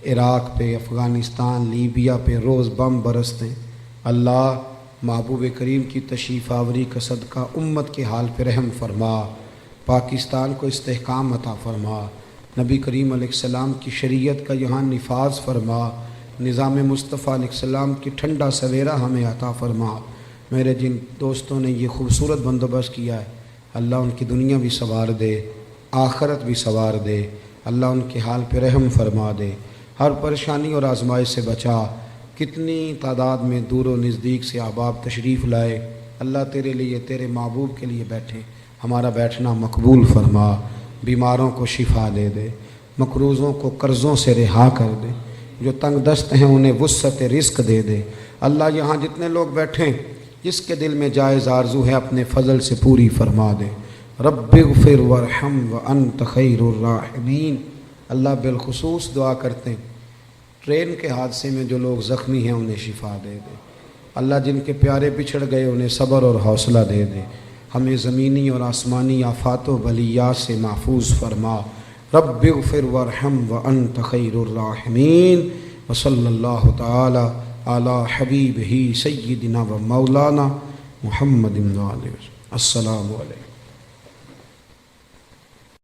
Speaker 2: عراق پہ، افغانستان، لیبیا پہ روز بم برستے، اللہ محبوب کریم کی تشریف آوری کا صدقہ امت کے حال پہ رحم فرما۔ پاکستان کو استحکام عطا فرما، نبی کریم علیہ السلام کی شریعت کا یہاں نفاذ فرما، نظام مصطفیٰ علیہ السلام کی ٹھنڈا سویرا ہمیں عطا فرما۔ میرے جن دوستوں نے یہ خوبصورت بندوبست کیا ہے، اللہ ان کی دنیا بھی سنوار دے، آخرت بھی سنوار دے، اللہ ان کے حال پہ رحم فرما دے، ہر پریشانی اور آزمائش سے بچا۔ کتنی تعداد میں دور و نزدیک سے احباب تشریف لائے، اللہ تیرے لیے، تیرے محبوب کے لیے بیٹھے، ہمارا بیٹھنا مقبول فرما۔ بیماروں کو شفا دے دے، مقروضوں کو قرضوں سے رہا کر دے، جو تنگ دست ہیں انہیں وسعت رزق دے دے۔ اللہ یہاں جتنے لوگ بیٹھیں، جس کے دل میں جائز آرزو ہے اپنے فضل سے پوری فرما دے۔ رب اغفر وارحم وانت خیر الراحمین۔ اللہ بالخصوص دعا کرتے ہیں ٹرین کے حادثے میں جو لوگ زخمی ہیں انہیں شفا دے دے، اللہ جن کے پیارے بچھڑ گئے انہیں صبر اور حوصلہ دے دے، ہمیں زمینی اور آسمانی آفات و بلیات سے محفوظ فرما۔ رب اغفر وارحم وانت خیر الراحمین، وصلی اللہ تعالی علی حبیبہ سیدنا و مولانا محمد۔ السلام علیکم۔